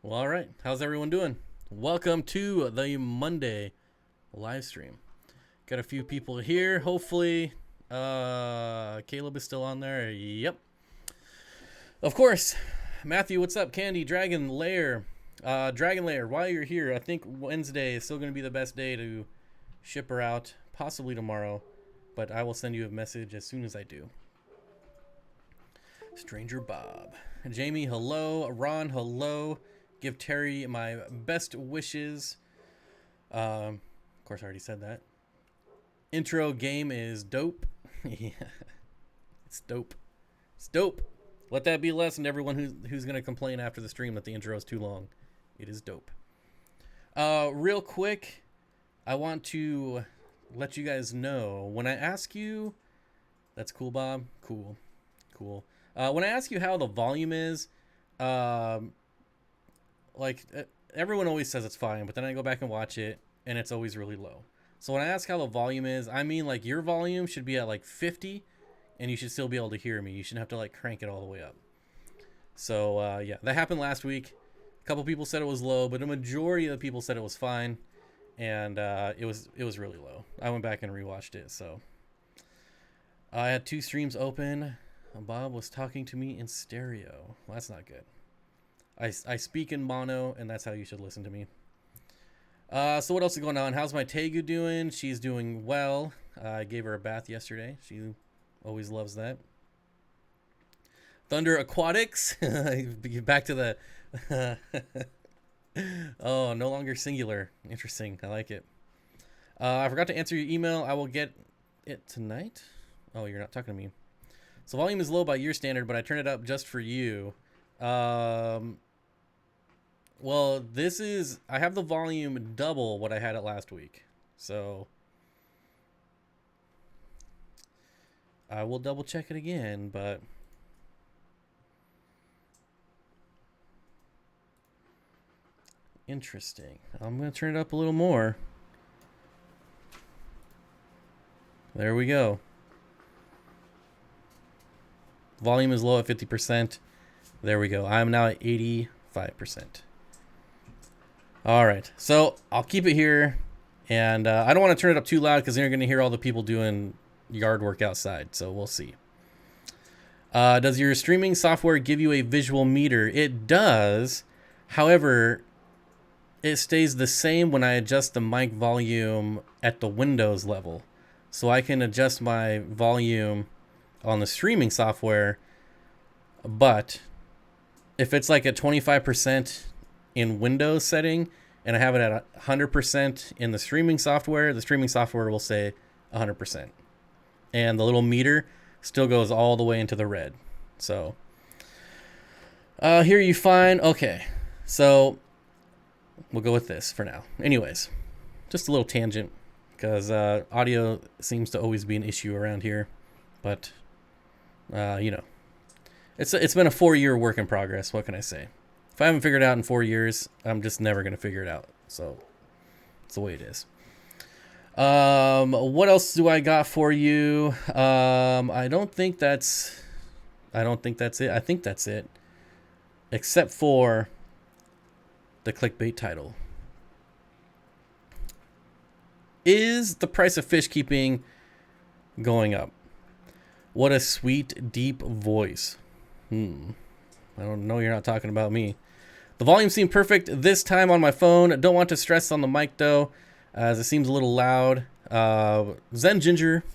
Well, all right. How's everyone doing? Welcome to the Monday live stream. Got a few people here. Hopefully, Caleb is still on there. Yep. Of course. Matthew, what's up? Candy, Dragon Lair. Dragon Lair, while you're here, I think Wednesday is still going to be the best day to ship her out. Possibly tomorrow. But I will send you a message as soon as I do. Stranger Bob. Jamie, hello. Ron, hello. Give Terry my best wishes. Of course, I already said that. Intro game is dope. Yeah, it's dope. It's dope. Let that be a lesson to everyone who's going to complain after the stream that the intro is too long. It is dope. Real quick, I want to let you guys know when I ask you. That's cool, Bob. Cool. When I ask you how the volume is, everyone always says it's fine, but then I go back and watch it, and it's always really low. So when I ask how the volume is, I mean like your volume should be at like 50, and you should still be able to hear me. You shouldn't have to like crank it all the way up. So yeah, that happened last week. A couple people said it was low, but a majority of the people said it was fine, and it was really low. I went back and rewatched it. So I had 2 streams open. Bob was talking to me in stereo. Well, that's not good. I speak in mono, and that's how you should listen to me. So what else is going on? How's my Tegu doing? She's doing well. I gave her a bath yesterday. She always loves that. Thunder Aquatics. Back to the... Oh, no longer singular. Interesting. I like it. I forgot to answer your email. I will get it tonight. Oh, you're not talking to me. So volume is low by your standard, but I turned it up just for you. Well, this is... I have the volume double what I had it last week. So I will double check it again, but... Interesting. I'm going to turn it up a little more. There we go. Volume is low at 50%. There we go. I'm now at 85%. All right. So I'll keep it here. And I don't want to turn it up too loud because then you're going to hear all the people doing yard work outside. So we'll see. Does your streaming software give you a visual meter? It does. However, it stays the same when I adjust the mic volume at the Windows level. So I can adjust my volume on the streaming software, but if it's like a 25% in Windows setting and I have it at 100% in the streaming software will say 100%. And the little meter still goes all the way into the red. So here you find, okay, so we'll go with this for now. Anyways, just a little tangent because audio seems to always be an issue around here, but you know, it's been a 4-year work in progress. What can I say? If I haven't figured it out in 4 years, I'm just never going to figure it out. So it's the way it is. What else do I got for you? I don't think that's it. I think that's it. Except for the clickbait title. Is the price of fish keeping going up? What a sweet, deep voice. I don't know, you're not talking about me. The volume seemed perfect this time on my phone. Don't want to stress on the mic, though, as it seems a little loud. Zen Ginger,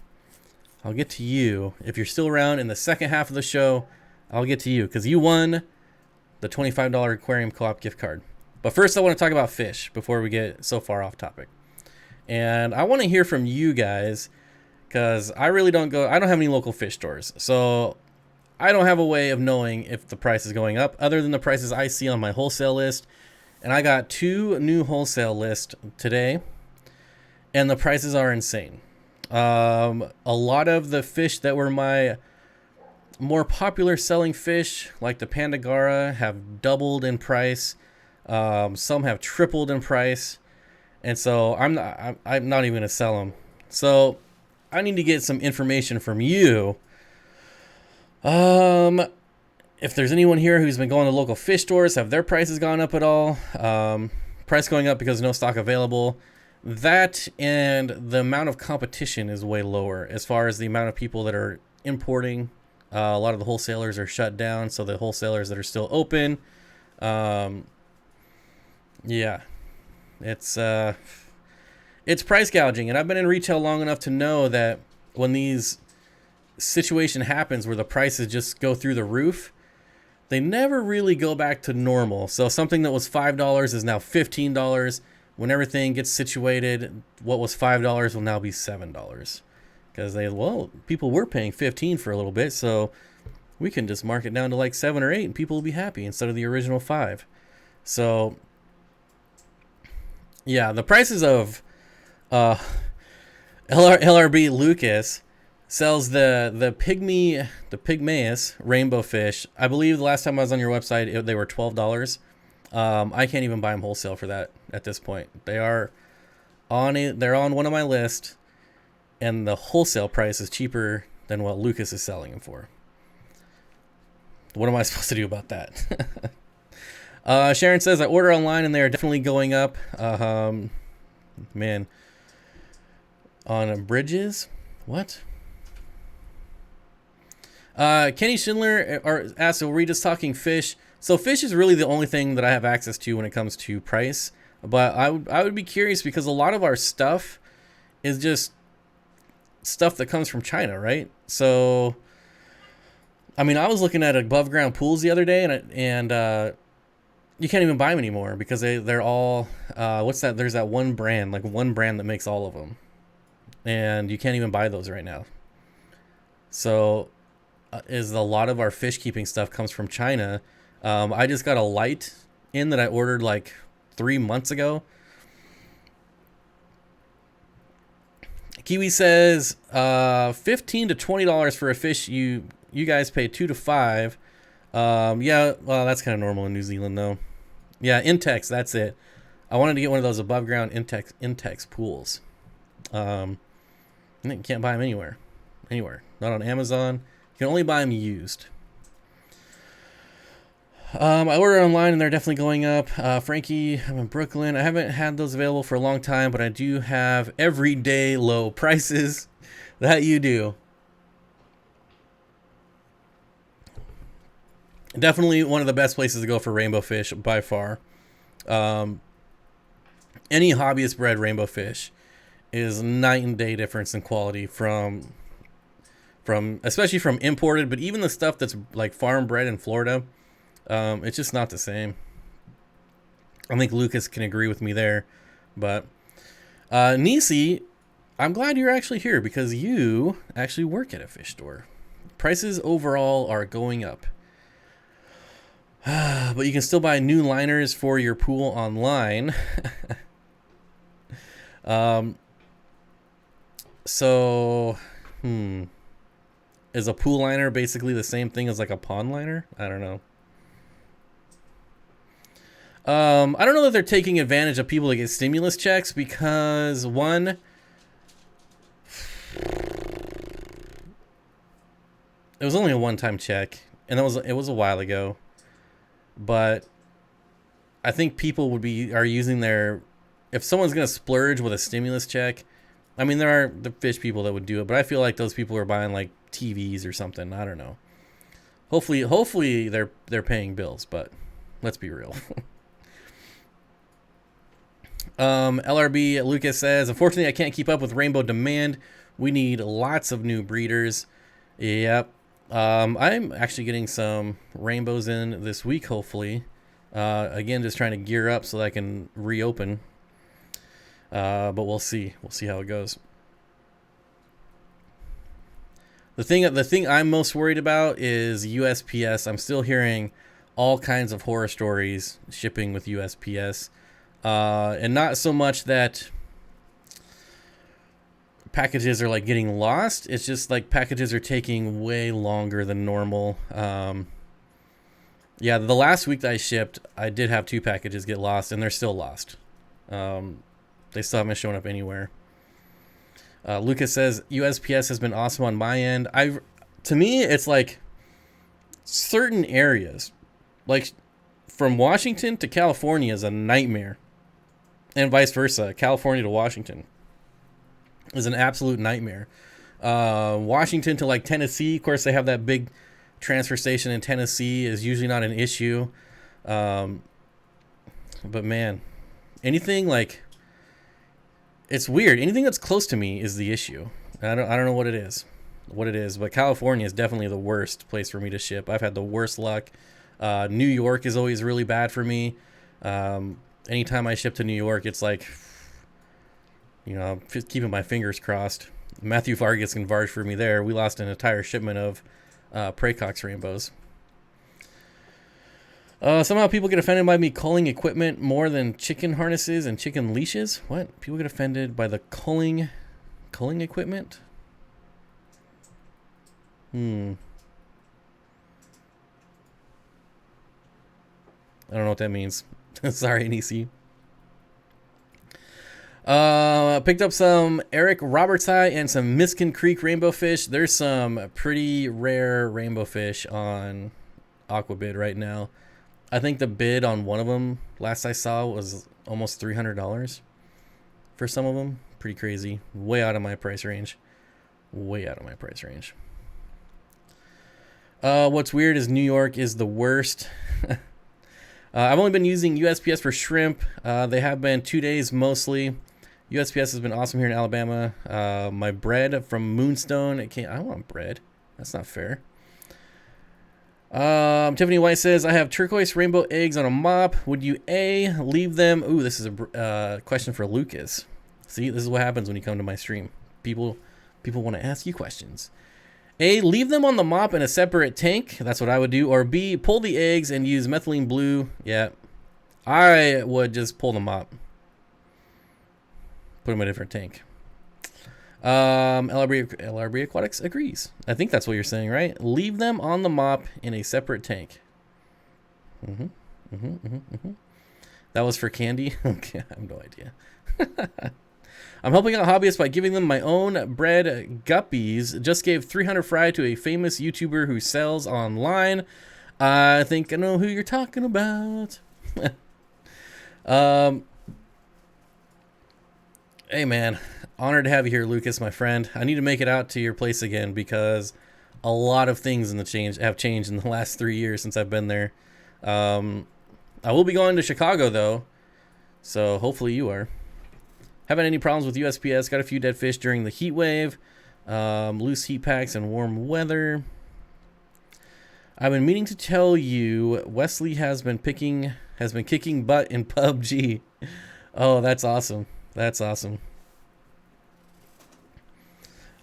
I'll get to you. If you're still around in the second half of the show, I'll get to you, because you won the $25 Aquarium Co-op gift card. But first, I want to talk about fish before we get so far off topic. And I want to hear from you guys, because I don't have any local fish stores. So I don't have a way of knowing if the price is going up other than the prices I see on my wholesale list. And I got 2 new wholesale lists today, and the prices are insane. A lot of the fish that were my more popular selling fish, like the Pandagara, have doubled in price. Some have tripled in price. And so I'm not even going to sell them. So I need to get some information from you. if there's anyone here who's been going to local fish stores, have their prices gone up at all? Price going up because no stock available. That and the amount of competition is way lower as far as the amount of people that are importing. A lot of the wholesalers are shut down, so the wholesalers that are still open, yeah, it's price gouging. And I've been in retail long enough to know that when these situation happens where the prices just go through the roof, they never really go back to normal. So something that was $5 is now $15. When everything gets situated, what was $5 will now be $7. Because people were paying 15 for a little bit, so we can just mark it down to like 7 or 8 and people will be happy instead of the original 5. So yeah, the prices of LRB Lucas sells the pygmaeus rainbow fish. I believe the last time I was on your website, they were $12. I can't even buy them wholesale for that at this point. They're on one of my list, and the wholesale price is cheaper than what Lucas is selling them for. What am I supposed to do about that? Sharon says, I order online and they are definitely going up. Man. On bridges? What? Kenny Schindler asks, are we just talking fish? So fish is really the only thing that I have access to when it comes to price. But I would be curious because a lot of our stuff is just stuff that comes from China, right? So, I mean, I was looking at above ground pools the other day, and you can't even buy them anymore because they're all what's that? There's that one brand that makes all of them, and you can't even buy those right now. So, is a lot of our fish keeping stuff comes from China. I just got a light in that I ordered like 3 months ago. Kiwi says $15 to $20 for a fish you guys pay $2 to $5. Yeah, well, that's kind of normal in New Zealand though. Yeah, Intex, that's it. I wanted to get one of those above ground Intex pools. And you can't buy them anywhere. Not on Amazon. You can only buy them used. I ordered online and they're definitely going up. Frankie, I'm in Brooklyn. I haven't had those available for a long time, but I do have everyday low prices. That you do. Definitely one of the best places to go for rainbow fish by far. Any hobbyist bred rainbow fish is night and day difference in quality from especially from imported, but even the stuff that's like farm bred in Florida. It's just not the same. I think Lucas can agree with me there. But Nisi, I'm glad you're actually here because you actually work at a fish store. Prices overall are going up. But you can still buy new liners for your pool online. So, is a pool liner basically the same thing as like a pond liner? I don't know. I don't know that they're taking advantage of people that get stimulus checks because one, it was only a one-time check, and it was a while ago. But I think people are using if someone's gonna splurge with a stimulus check. I mean, there are the fish people that would do it, but I feel like those people are buying like TVs or something. I don't know. Hopefully they're paying bills, but let's be real. LRB Lucas says, unfortunately, I can't keep up with rainbow demand. We need lots of new breeders. Yep. I'm actually getting some rainbows in this week, hopefully. Again, just trying to gear up so that I can reopen. But we'll see. We'll see how it goes. The thing I'm most worried about is USPS. I'm still hearing all kinds of horror stories shipping with USPS. And not so much that packages are like getting lost. It's just like packages are taking way longer than normal. Yeah, the last week that I shipped, I did have 2 packages get lost, and they're still lost. They still haven't shown up anywhere. Lucas says USPS has been awesome on my end. To me, it's like certain areas, like from Washington to California, is a nightmare, and vice versa. California to Washington is an absolute nightmare. Washington to like Tennessee, of course, they have that big transfer station in Tennessee, is usually not an issue. But man, anything like, it's weird. Anything that's close to me is the issue. I don't know what it is. But California is definitely the worst place for me to ship. I've had the worst luck. New York is always really bad for me. Anytime I ship to New York, it's like, I'm just keeping my fingers crossed. Matthew Vargas can varge for me there. We lost an entire shipment of Pracox rainbows. Somehow people get offended by me culling equipment more than chicken harnesses and chicken leashes. What? People get offended by the culling equipment? I don't know what that means. Sorry, NEC. Picked up some Eric Roberts Eye and some Miskin Creek rainbow fish. There's some pretty rare rainbow fish on Aquabid right now. I think the bid on one of them, last I saw, was almost $300 for some of them. Pretty crazy. Way out of my price range. What's weird is New York is the worst. I've only been using USPS for shrimp. They have been 2 days mostly. USPS has been awesome here in Alabama. My bread from Moonstone. I want bread. That's not fair. Tiffany White says, I have turquoise rainbow eggs on a mop. Would you A, leave them? Ooh, this is a question for Lucas. See, this is what happens when you come to my stream. People want to ask you questions. A, leave them on the mop in a separate tank. That's what I would do. Or B, pull the eggs and use methylene blue. Yeah, I would just pull the mop. Put them in a different tank. LRB Aquatics agrees. I think that's what you're saying, right? Leave them on the mop in a separate tank. That was for candy? Okay, I have no idea. I'm helping out hobbyists by giving them my own bred guppies. Just gave 300 fry to a famous YouTuber who sells online. I think I know who you're talking about. Hey man, honored to have you here, Lucas, my friend. I need to make it out to your place again because a lot of things have changed in the last 3 years since I've been there. I will be going to Chicago though, so hopefully you are. Haven't any problems with USPS. Got a few dead fish during the heat wave. Loose heat packs and warm weather. I've been meaning to tell you, Wesley has been kicking butt in PUBG. Oh, that's awesome. That's awesome.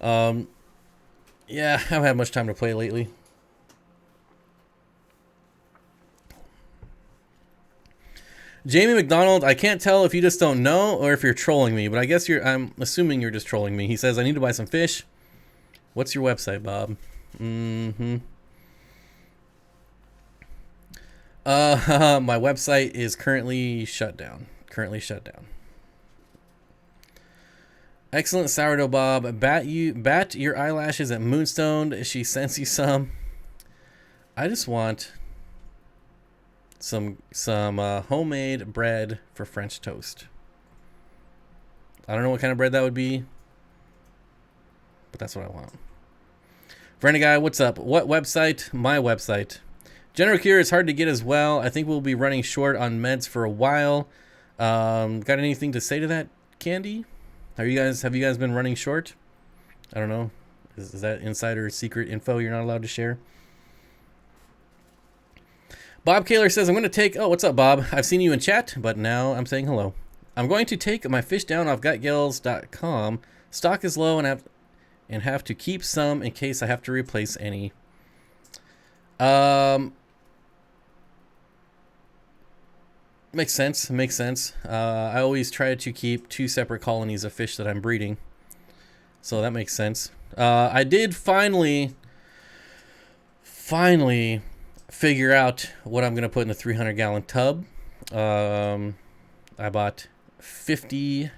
Yeah, I haven't had much time to play lately. Jamie McDonald, I can't tell if you just don't know or if you're trolling me, but I guess I'm assuming you're just trolling me. He says, I need to buy some fish. What's your website, Bob? My website is currently shut down. Excellent sourdough, Bob. Bat your eyelashes at Moonstone. She sends you some. I just want some homemade bread for French toast. I don't know what kind of bread that would be, but that's what I want. Friendly guy, what's up? What website? My website. General Cure is hard to get as well. I think we'll be running short on meds for a while. Got anything to say to that, Candy? Have you guys been running short? I don't know. Is that insider secret info you're not allowed to share? Bob Kaler says, I'm going to take... Oh, what's up, Bob? I've seen you in chat, but now I'm saying hello. I'm going to take my fish down off gutgills.com. Stock is low and have to keep some in case I have to replace any. Makes sense. I always try to keep 2 separate colonies of fish that I'm breeding. So that makes sense. I did finally figure out what I'm going to put in a 300-gallon tub. I bought 50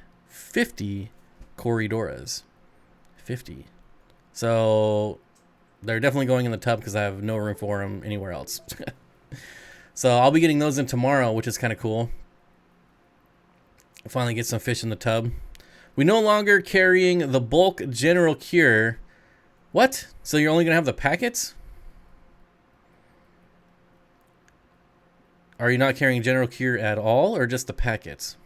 Corridoras. 50. So They're definitely going in the tub because I have no room for them anywhere else. So I'll be getting those in tomorrow, which is kind of cool. Finally get some fish in the tub. We no longer carrying the bulk general cure. What? So you're only going to have the packets? Are you not carrying general cure at all, or just the packets?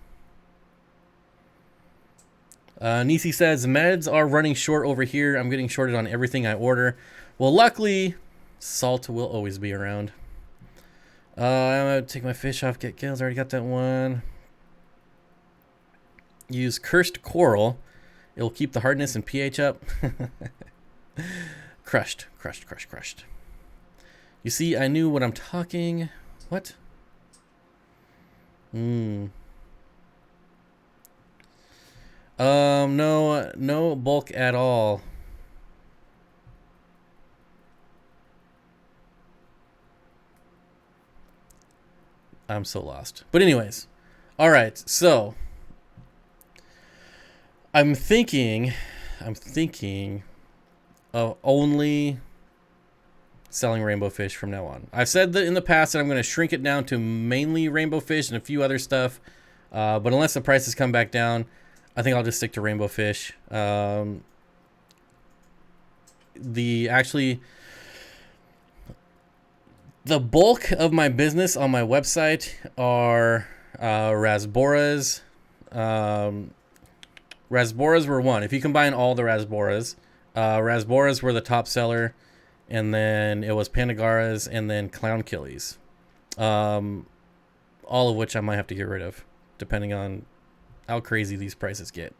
Nisi says, meds are running short over here. I'm getting shorted on everything I order. Well, luckily, salt will always be around. I'm going to take my fish off, get gills. I already got that one. Use cursed coral. It'll keep the hardness and pH up. Crushed. You see, I knew what I'm talking. What? No bulk at all. I'm so lost. But anyways, all right. So I'm thinking of only selling rainbow fish from now on. I've said that in the past that I'm going to shrink it down to mainly rainbow fish and a few other stuff. But unless the prices come back down, I think I'll just stick to rainbow fish. The bulk of my business on my website are rasboras. Rasboras were one. If you combine all the rasboras, rasboras were the top seller, and then it was pandagaras, and then clownkillies. All of which I might have to get rid of, depending on how crazy these prices get.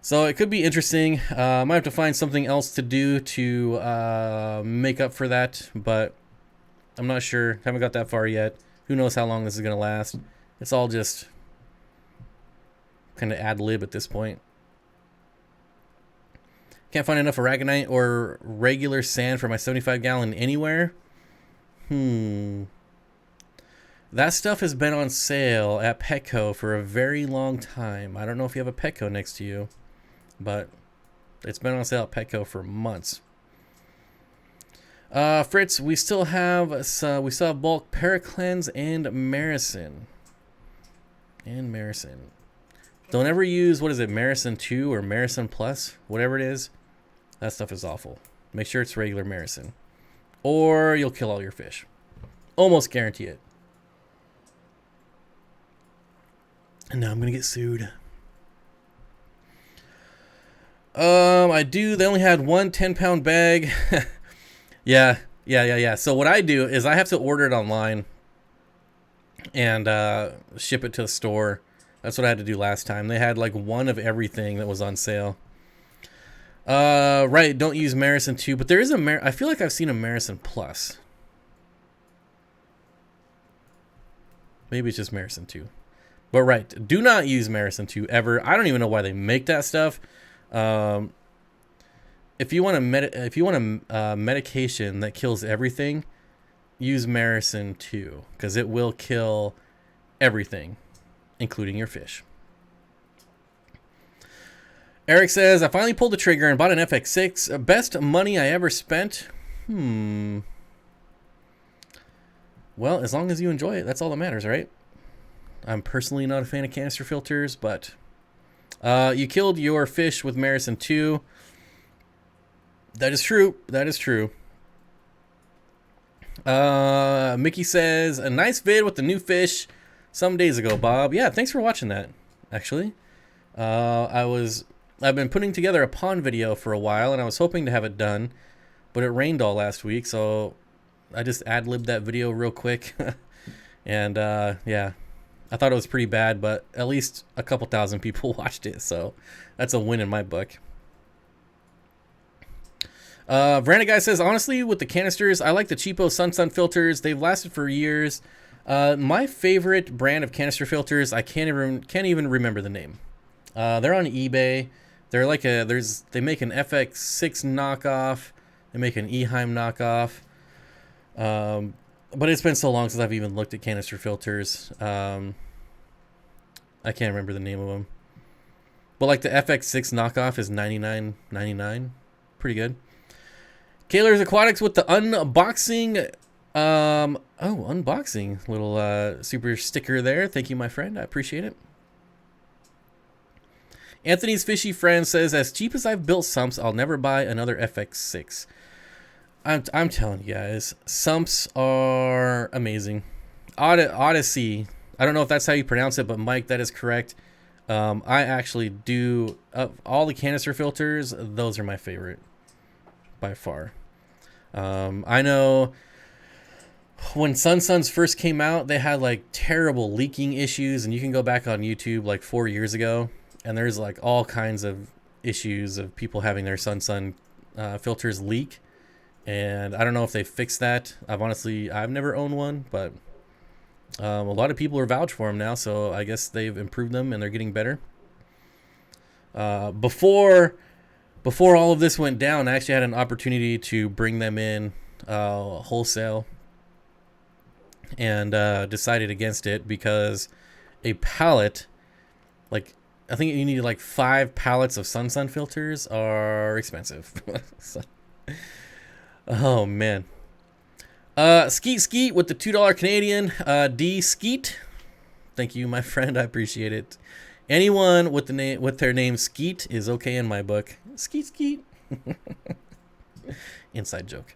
So it could be interesting. I might have to find something else to do to make up for that, but I'm not sure. Haven't got that far yet. Who knows how long this is going to last. It's all just kind of ad lib at this point. Can't find enough aragonite or regular sand for my 75 gallon anywhere. That stuff has been on sale at Petco for a very long time. I don't know if you have a Petco next to you, but it's been on sale at Petco for months. Fritz, we still have bulk Paracleanse and Maricin. Don't ever use, what is it, Maricin 2 or Maricin Plus, whatever it is. That stuff is awful. Make sure it's regular Maricin, or you'll kill all your fish. Almost guarantee it. And now I'm gonna get sued. They only had one 10-pound bag. Yeah. So what I do is I have to order it online and ship it to the store. That's what I had to do last time. They had like one of everything that was on sale. Right, don't use Maricin 2, but there is I feel like I've seen a Maricin Plus. Maybe it's just Maricin 2. But right, do not use Maricin 2 ever. I don't even know why they make that stuff. If you want a medication that kills everything, use Maricin 2, because it will kill everything, including your fish. Eric says, I finally pulled the trigger and bought an FX6. Best money I ever spent. Well, as long as you enjoy it, that's all that matters, right? I'm personally not a fan of canister filters, but you killed your fish with Maricin 2. That is true. Mickey says, a nice vid with the new fish some days ago, Bob. Yeah, thanks for watching that, actually. I've been putting together a pond video for a while, and I was hoping to have it done, but it rained all last week, so I just ad-libbed that video real quick. And yeah, I thought it was pretty bad, but at least a couple thousand people watched it, so that's a win in my book. Veranda Guy says, honestly, with the canisters, I like the cheapo Sun filters. They've lasted for years. My favorite brand of canister filters, I can't even remember the name. They're on eBay. They're like they make an FX6 knockoff. They make an Eheim knockoff. But it's been so long since I've even looked at canister filters. I can't remember the name of them. But like the FX6 knockoff is $99.99. Pretty good. Kaler's Aquatics with the unboxing. Unboxing. Little super sticker there. Thank you, my friend. I appreciate it. Anthony's Fishy Friend says, as cheap as I've built sumps, I'll never buy another FX6. I'm telling you guys, sumps are amazing. Odyssey. I don't know if that's how you pronounce it, but Mike, that is correct. I actually do, all the canister filters, those are my favorite by far. I know when Sun first came out, they had like terrible leaking issues, and you can go back on YouTube like 4 years ago, and there's like all kinds of issues of people having their Sun filters leak. And I don't know if they fixed that. I've never owned one, but a lot of people are vouched for them now, so I guess they've improved them and they're getting better. Before all of this went down, I actually had an opportunity to bring them in wholesale, and decided against it because a pallet, like I think you need like 5 pallets of Sun filters, are expensive. So, oh man. Skeet with the $2 Canadian. D Skeet, thank you, my friend. I appreciate it. Anyone with their name Skeet is okay in my book. Skeet. Inside joke.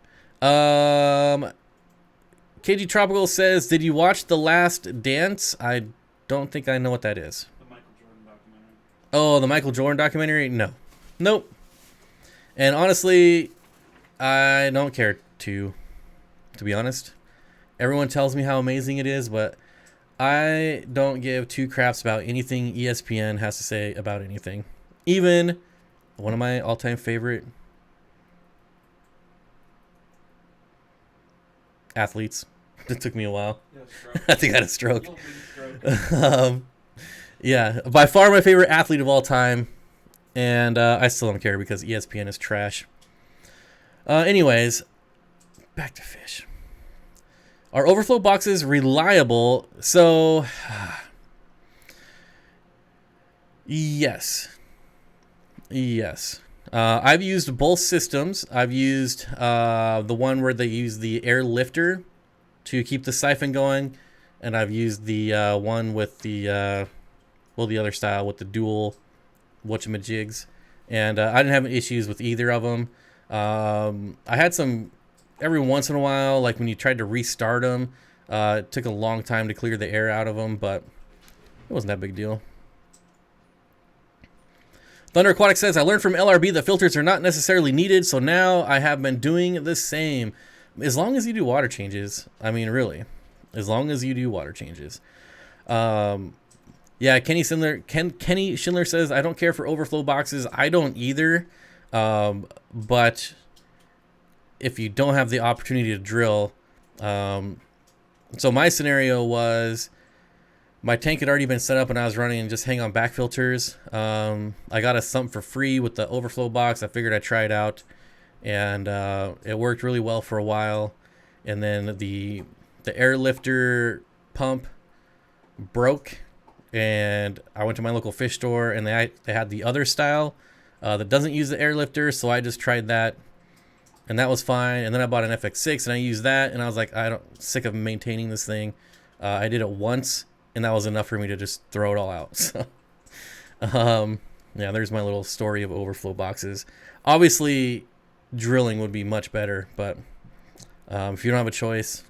KG Tropical says, did you watch The Last Dance? I don't think I know what that is. The Michael Jordan documentary. Oh, the Michael Jordan documentary? No. Nope. And honestly, I don't care to be honest. Everyone tells me how amazing it is, but I don't give two craps about anything ESPN has to say about anything. Even one of my all-time favorite athletes. It took me a while. I think I had a stroke. Yeah, by far my favorite athlete of all time, and I still don't care because ESPN is trash. Anyways, back to fish. Are overflow boxes reliable? So, yes. I've used both systems. I've used the one where they use the air lifter to keep the siphon going, and I've used the one with the other style with the dual whatchamajigs, and I didn't have any issues with either of them. I had some every once in a while, like when you tried to restart them, it took a long time to clear the air out of them, but it wasn't that big deal. Thunder Aquatic says, I learned from LRB that filters are not necessarily needed, so now I have been doing the same. As long as you do water changes. I mean, really. As long as you do water changes. Yeah, Kenny Schindler says, I don't care for overflow boxes. I don't either. But if you don't have the opportunity to drill, so my scenario was my tank had already been set up and I was running just hang on back filters. I got a sump for free with the overflow box. I figured I'd try it out, and it worked really well for a while. And then the air lifter pump broke, and I went to my local fish store, and they had the other style that doesn't use the air lifter, so I just tried that, and that was fine. And then I bought an FX6 and I used that, and I was like, sick of maintaining this thing. I did it once, and that was enough for me to just throw it all out. So, yeah, there's my little story of overflow boxes. Obviously, drilling would be much better, but if you don't have a choice.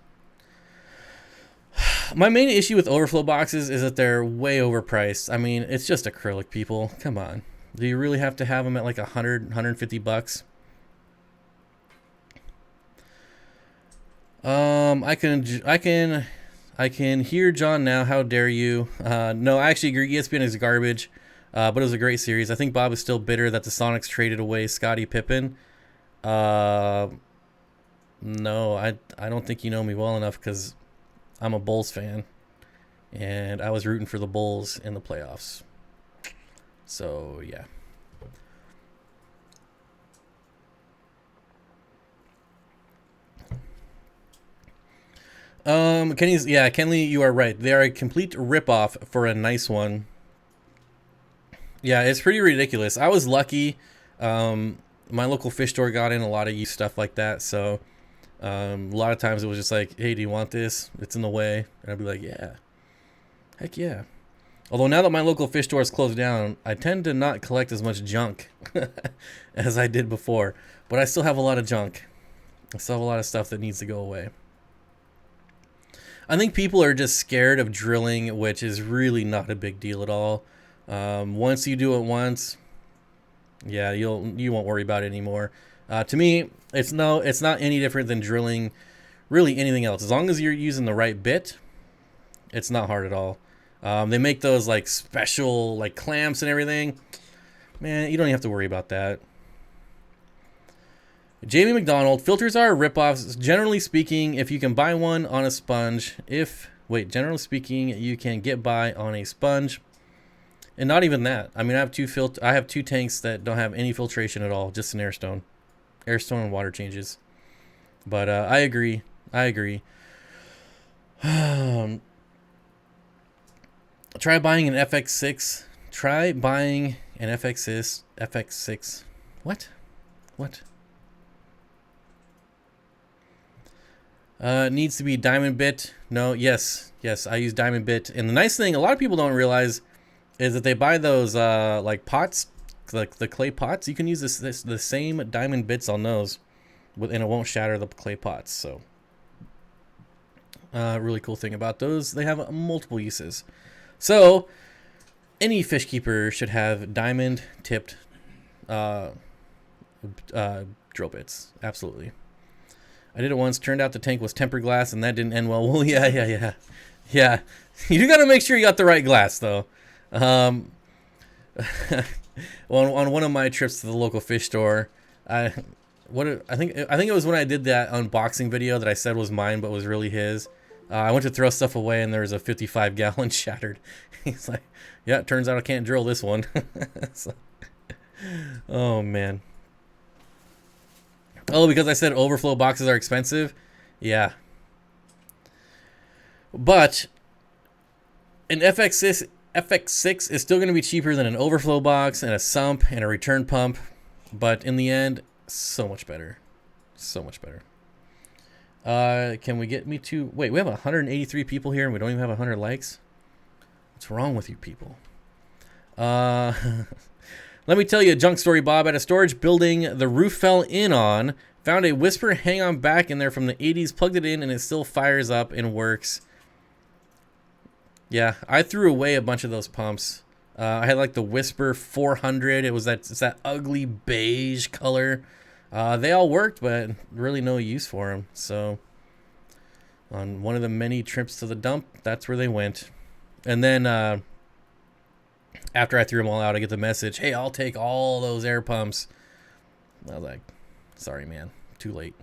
My main issue with overflow boxes is that they're way overpriced. I mean, it's just acrylic, people. Come on. Do you really have to have them at like $100, $150? I can hear John now. How dare you? No, I actually agree. ESPN is garbage, but it was a great series. I think Bob is still bitter that the Sonics traded away Scottie Pippen. No, I don't think you know me well enough, because I'm a Bulls fan, and I was rooting for the Bulls in the playoffs. So, yeah. Kenley, you are right. They are a complete ripoff for a nice one. Yeah, it's pretty ridiculous. I was lucky. my local fish store got in a lot of used stuff like that. So a lot of times it was just like, hey, do you want this? It's in the way. And I'd be like, yeah, heck yeah. Although now that my local fish store is closed down, I tend to not collect as much junk as I did before. But I still have a lot of junk. I still have a lot of stuff that needs to go away. I think people are just scared of drilling, which is really not a big deal at all. Once you do it once, yeah, you won't worry about it anymore. To me, it's not any different than drilling really anything else. As long as you're using the right bit, it's not hard at all. They make those like special like clamps and everything. Man, you don't even have to worry about that. Jamie McDonald, filters are ripoffs. Generally speaking, if you can buy one on a sponge, generally speaking, you can get by on a sponge. And not even that. I mean, I have two tanks that don't have any filtration at all, just an airstone and water changes. But I agree. Try buying an FX6. Try buying an FX6. What? Needs to be diamond bit. No, yes, I use diamond bit. And the nice thing, a lot of people don't realize, is that they buy those like pots, like the clay pots. You can use the same diamond bits on those, and it won't shatter the clay pots. So, really cool thing about those, they have multiple uses. So, any fish keeper should have diamond tipped drill bits. Absolutely. I did it once. Turned out the tank was tempered glass, and that didn't end well. Well, yeah. You got to make sure you got the right glass, though. On one of my trips to the local fish store, I think it was when I did that unboxing video that I said was mine, but was really his. I went to throw stuff away, and there was a 55-gallon shattered. He's like, "Yeah, it turns out I can't drill this one." So, oh man. Oh, because I said overflow boxes are expensive? Yeah. But an FX6 is still going to be cheaper than an overflow box and a sump and a return pump. But in the end, so much better. So much better. Can we get me to... Wait, we have 183 people here and we don't even have 100 likes? What's wrong with you people? Let me tell you a junk story, Bob. At a storage building the roof fell in on. Found a Whisper hang-on back in there from the 80s. Plugged it in and it still fires up and works. Yeah, I threw away a bunch of those pumps. I had like the Whisper 400. It's that ugly beige color. They all worked, but really no use for them. So on one of the many trips to the dump, that's where they went. And then... after I threw them all out, I get the message, hey, I'll take all those air pumps. I was like, sorry, man. Too late.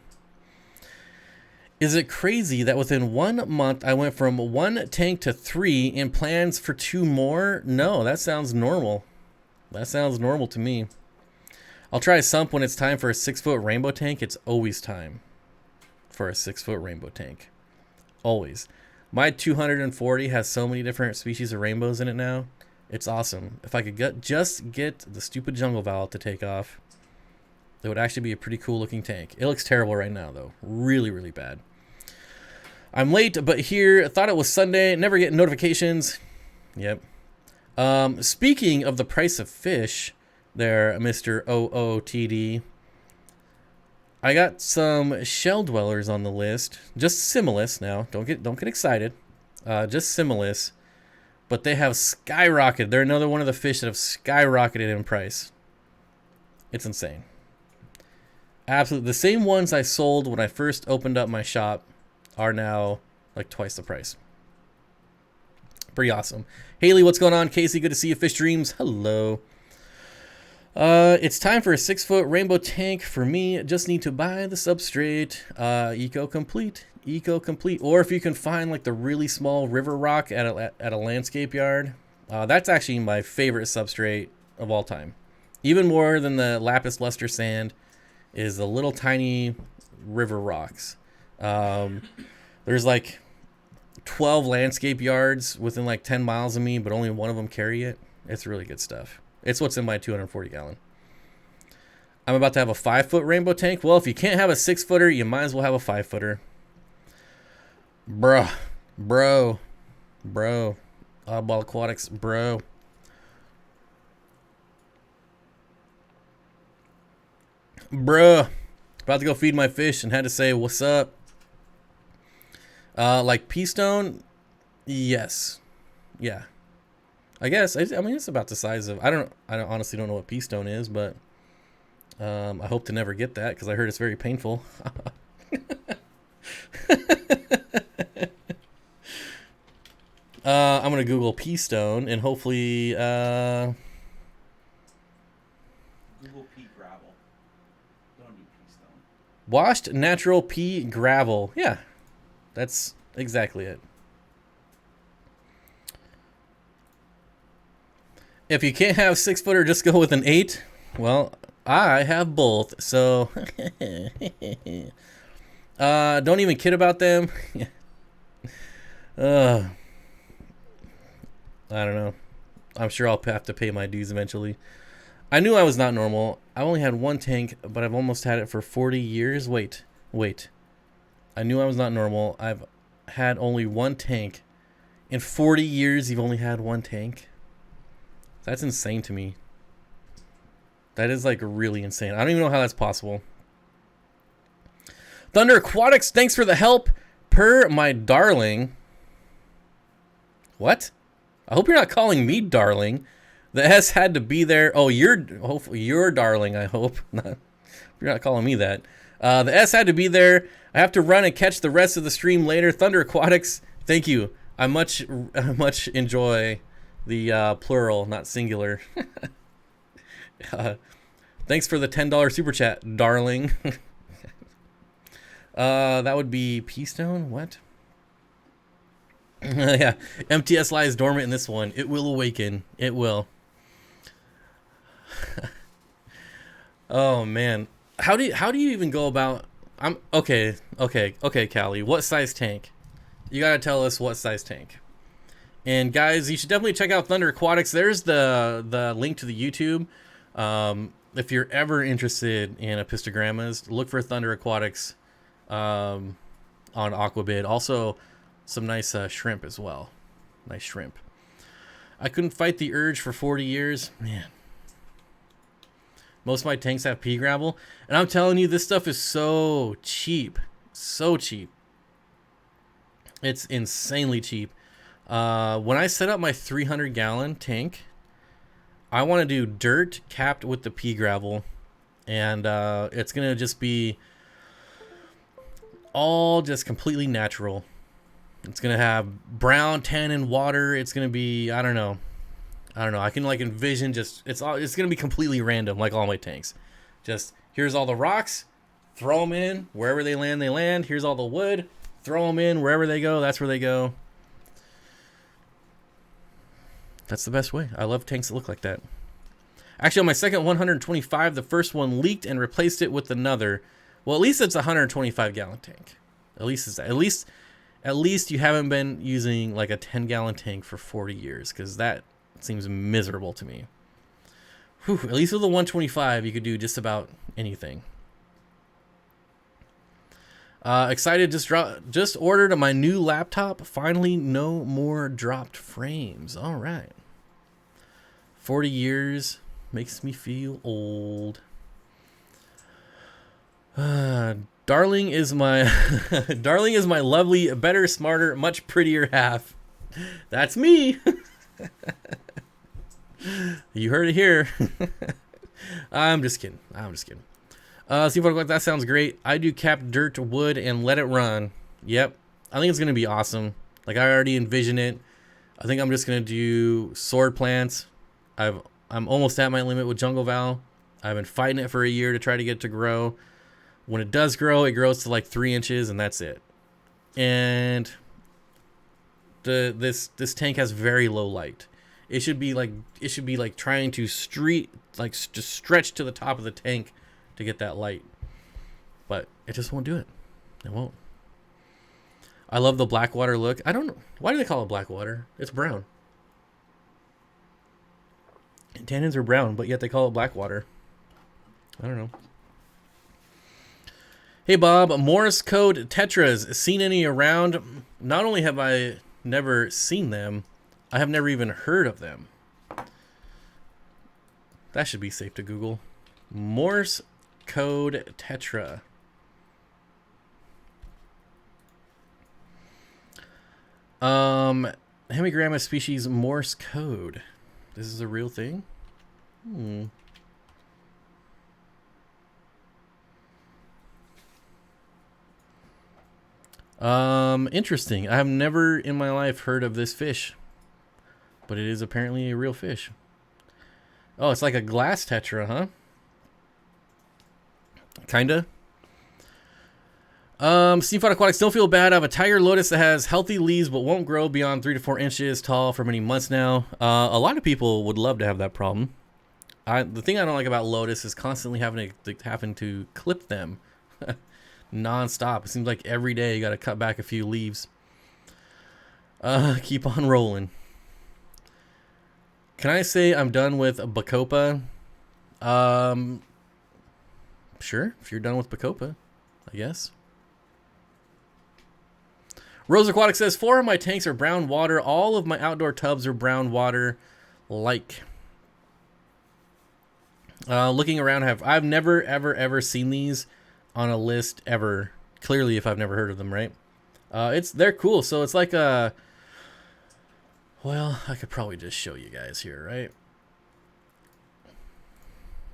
Is it crazy that within 1 month I went from 1 tank to 3 and plans for 2 more? No, that sounds normal. That sounds normal to me. I'll try a sump when it's time for a 6-foot rainbow tank. It's always time for a 6-foot rainbow tank. Always. My 240 has so many different species of rainbows in it now. It's awesome. If I could just get the stupid jungle valve to take off, it would actually be a pretty cool looking tank. It looks terrible right now, though. Really, really bad. I'm late, but here. Thought it was Sunday. Never get notifications. Yep. Speaking of the price of fish, there, Mr. OOTD. I got some shell dwellers on the list. Just Similis now. Don't get excited. Just Similis. But they have skyrocketed. They're another one of the fish that have skyrocketed in price. It's insane. Absolutely. The same ones I sold when I first opened up my shop are now like twice the price. Pretty awesome. Haley, what's going on? Casey, good to see you. Fish Dreams, hello. It's time for a 6-foot rainbow tank for me. Just need to buy the substrate. Eco complete. Or if you can find like the really small river rock at a landscape yard, that's actually my favorite substrate of all time. Even more than the lapis luster sand is the little tiny river rocks. There's like 12 landscape yards within like 10 miles of me, but only one of them carry it. It's really good stuff. It's what's in my 240 gallon. I'm about to have a 5-foot rainbow tank. Well, if you can't have a 6-footer, you might as well have a 5-footer. Bro. Oddball Aquatics, bro. Bruh. About to go feed my fish and had to say, what's up? Like pea stone? Yes. Yeah. I guess. I mean, it's about the size of... I honestly don't know what pea stone is, but... I hope to never get that because I heard it's very painful. I'm going to Google pea stone and hopefully... Google pea gravel. Don't do pea stone. Washed natural pea gravel. Yeah, that's exactly it. If you can't have 6-footer, just go with an 8. Well, I have both, so don't even kid about them. I don't know. I'm sure I'll have to pay my dues eventually. I knew I was not normal. I only had one tank, but I've almost had it for 40 years. Wait. I knew I was not normal. I've had only one tank. In 40 years, you've only had one tank? That's insane to me. That is like really insane. I don't even know how that's possible. Thunder Aquatics, thanks for the help. Per my darling. What? I hope you're not calling me darling. The S had to be there. Oh, hopefully you're darling, I hope. You're not calling me that. The S had to be there. I have to run and catch the rest of the stream later. Thunder Aquatics, thank you. I much enjoy the plural, not singular. Thanks for the $10 super chat, darling. That would be Peastone? What? Yeah, MTS lies dormant in this one. It will awaken. It will. Oh man, how do you even go about? Okay, Callie. What size tank? You gotta tell us what size tank. And guys, you should definitely check out Thunder Aquatics. There's the link to the YouTube. If you're ever interested in epistogrammas, look for Thunder Aquatics on Aquabid. Also, some nice shrimp as well. Nice shrimp. I couldn't fight the urge for 40 years. Man. Most of my tanks have pea gravel. And I'm telling you, this stuff is so cheap. So cheap. It's insanely cheap. When I set up my 300-gallon tank, I want to do dirt capped with the pea gravel. And it's going to just be all just completely natural. It's going to have brown tannin water. It's going to be, I don't know. I can like envision just, it's going to be completely random like all my tanks. Just, here's all the rocks, throw them in. Wherever they land, they land. Here's all the wood, throw them in. Wherever they go, that's where they go. That's the best way. I love tanks that look like that. Actually, on my second 125, the first one leaked and replaced it with another. Well, at least it's a 125-gallon tank. At least it's that. At least you haven't been using like a 10-gallon tank for 40 years, because that seems miserable to me. Whew, at least with the 125, you could do just about anything. Excited, just ordered my new laptop. Finally, no more dropped frames. All right. 40 years makes me feel old. Darling is my lovely, better, smarter, much prettier half. That's me. You heard it here. I'm just kidding. Steenfott, that sounds great. I do cap dirt, wood, and let it run. Yep. I think it's going to be awesome. Like, I already envision it. I think I'm just going to do sword plants. I'm almost at my limit with jungle val. I've been fighting it for a year to try to get it to grow. When it does grow, it grows to like 3 inches, and that's it. And this tank has very low light. It should be like trying to just stretch to the top of the tank to get that light, but it just won't do it. It won't. I love the black water look. I don't know why do they call it black water. It's brown. Tannins are brown, but yet they call it black water. I don't know. Hey Bob, Morse code tetras. Seen any around? Not only have I never seen them, I have never even heard of them. That should be safe to Google. Morse code tetra. Hemigramma species Morse code. This is a real thing? Interesting. I have never in my life heard of this fish, but it is apparently a real fish. Oh, it's like a glass tetra, huh? Kinda. Steenfott Aquatics, don't feel bad. I have a tiger lotus that has healthy leaves but won't grow beyond 3 to 4 inches tall for many months now. A lot of people would love to have that problem. The thing I don't like about lotus is constantly having to clip them non-stop. It seems like every day you got to cut back a few leaves. Keep on rolling. Can I say I'm done with Bacopa? Sure, if you're done with Bacopa, I guess. Rose Aquatics says 4 of my tanks are brown water. All of my outdoor tubs are brown water. Like, looking around, I've never ever seen these on a list ever. Clearly, if I've never heard of them, right? They're cool. So it's like a. Well, I could probably just show you guys here, right?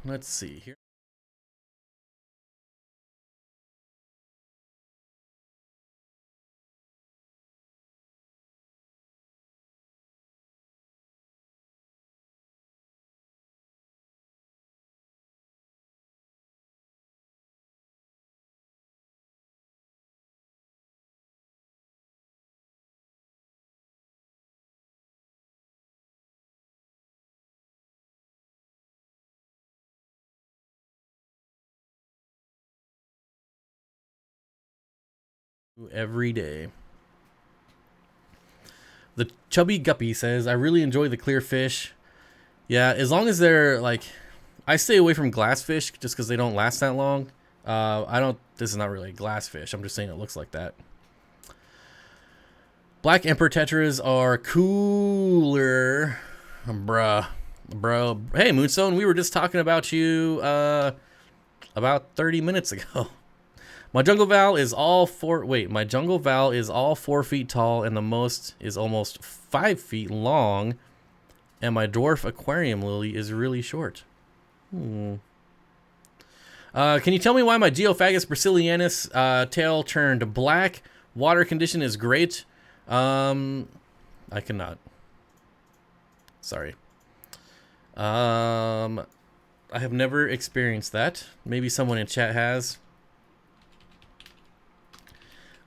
Let's see here. Every day. The Chubby Guppy says, I really enjoy the clear fish. Yeah, as long as they're like, I stay away from glass fish just because they don't last that long. This is not really a glass fish. I'm just saying it looks like that. Black Emperor Tetras are cooler. Bruh. Bro. Hey, Moonstone, we were just talking about you about 30 minutes ago. My jungle val is all 4 feet tall and the most is almost 5 feet long. And my dwarf aquarium lily is really short. Can you tell me why my Geophagus brasilianus tail turned black? Water condition is great. I cannot. Sorry. I have never experienced that. Maybe someone in chat has.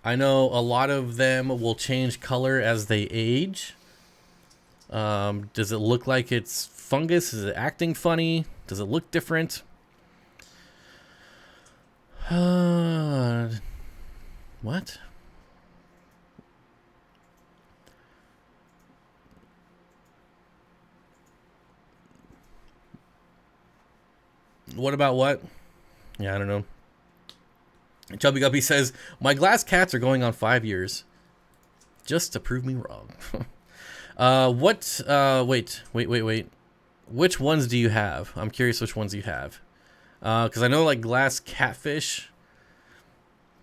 I know a lot of them will change color as they age. Does it look like it's fungus? Is it acting funny? Does it look different? What? What about what? Yeah, I don't know. Chubby Guppy says, my glass cats are going on 5 years. Just to prove me wrong. Wait. Which ones do you have? I'm curious which ones you have. Because I know like glass catfish.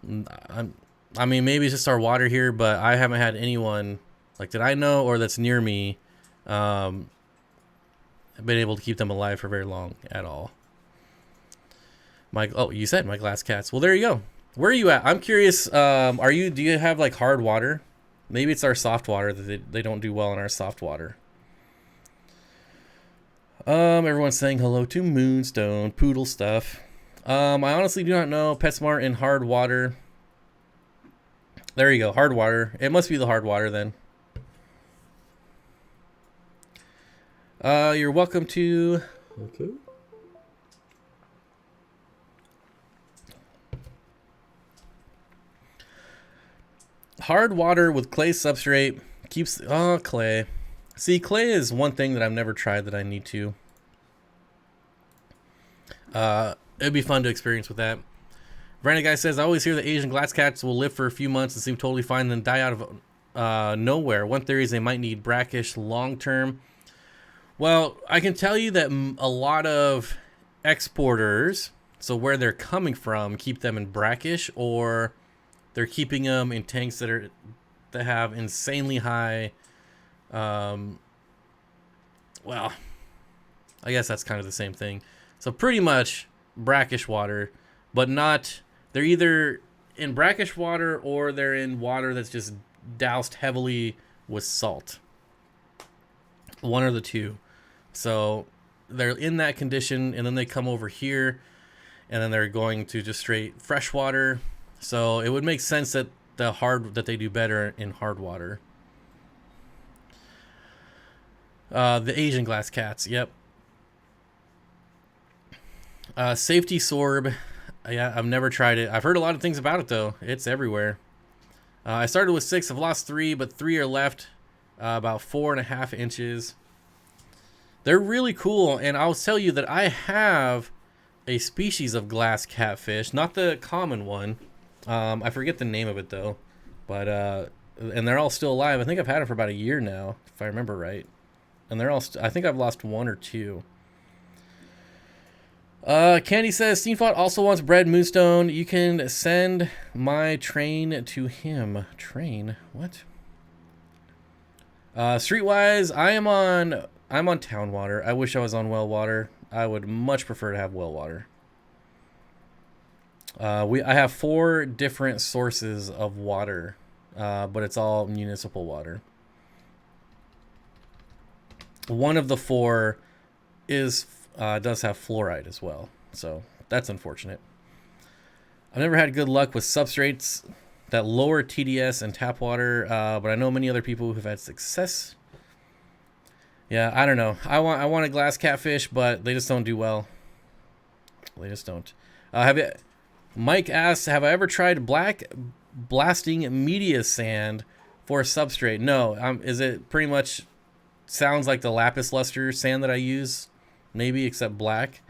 I mean, maybe it's just our water here, but I haven't had anyone like that I know or that's near me been able to keep them alive for very long at all. You said my glass cats. Well, there you go. Where are you at? I'm curious. Do you have like hard water? Maybe it's our soft water that they don't do well in our soft water. Everyone's saying hello to Moonstone, poodle stuff. I honestly do not know. PetSmart in hard water. There you go, hard water. It must be the hard water then. You're welcome to. Okay. Hard water with clay substrate keeps. Oh, clay. See, clay is one thing that I've never tried that I need to. It'd be fun to experience with that. Brandon Guy says, I always hear that Asian glass cats will live for a few months and seem totally fine, then die out of nowhere. One theory is they might need brackish long term. Well, I can tell you that a lot of exporters, so where they're coming from, keep them in brackish, or they're keeping them in tanks that have insanely high. Well, I guess that's kind of the same thing. So pretty much brackish water, but not. They're either in brackish water or they're in water that's just doused heavily with salt. One or the two. So they're in that condition, and then they come over here, and then they're going to just straight fresh water. So it would make sense that they do better in hard water. The Asian glass cats, yep. Safety sorb. Yeah, I've never tried it. I've heard a lot of things about it, though. It's everywhere. I started with 6. I've lost 3, but 3 are left. About 4.5 inches. They're really cool, and I'll tell you that I have a species of glass catfish, not the common one. I forget the name of it, though. But, and they're all still alive. I think I've had it for about a year now, if I remember right. And they're all, I think I've lost 1 or 2. Candy says, Steenfott also wants bread moonstone. You can send my train to him. Train? What? Streetwise, I'm on town water. I wish I was on well water. I would much prefer to have well water. I have 4 different sources of water, but it's all municipal water. One of the 4 does have fluoride as well, so that's unfortunate. I've never had good luck with substrates that lower TDS and tap water, but I know many other people who have had success. Yeah, I don't know. I want a glass catfish, but they just don't do well. They just don't. Mike asks, have I ever tried black blasting media sand for a substrate? No. Is it pretty much sounds like the lapis luster sand that I use? Maybe, except black,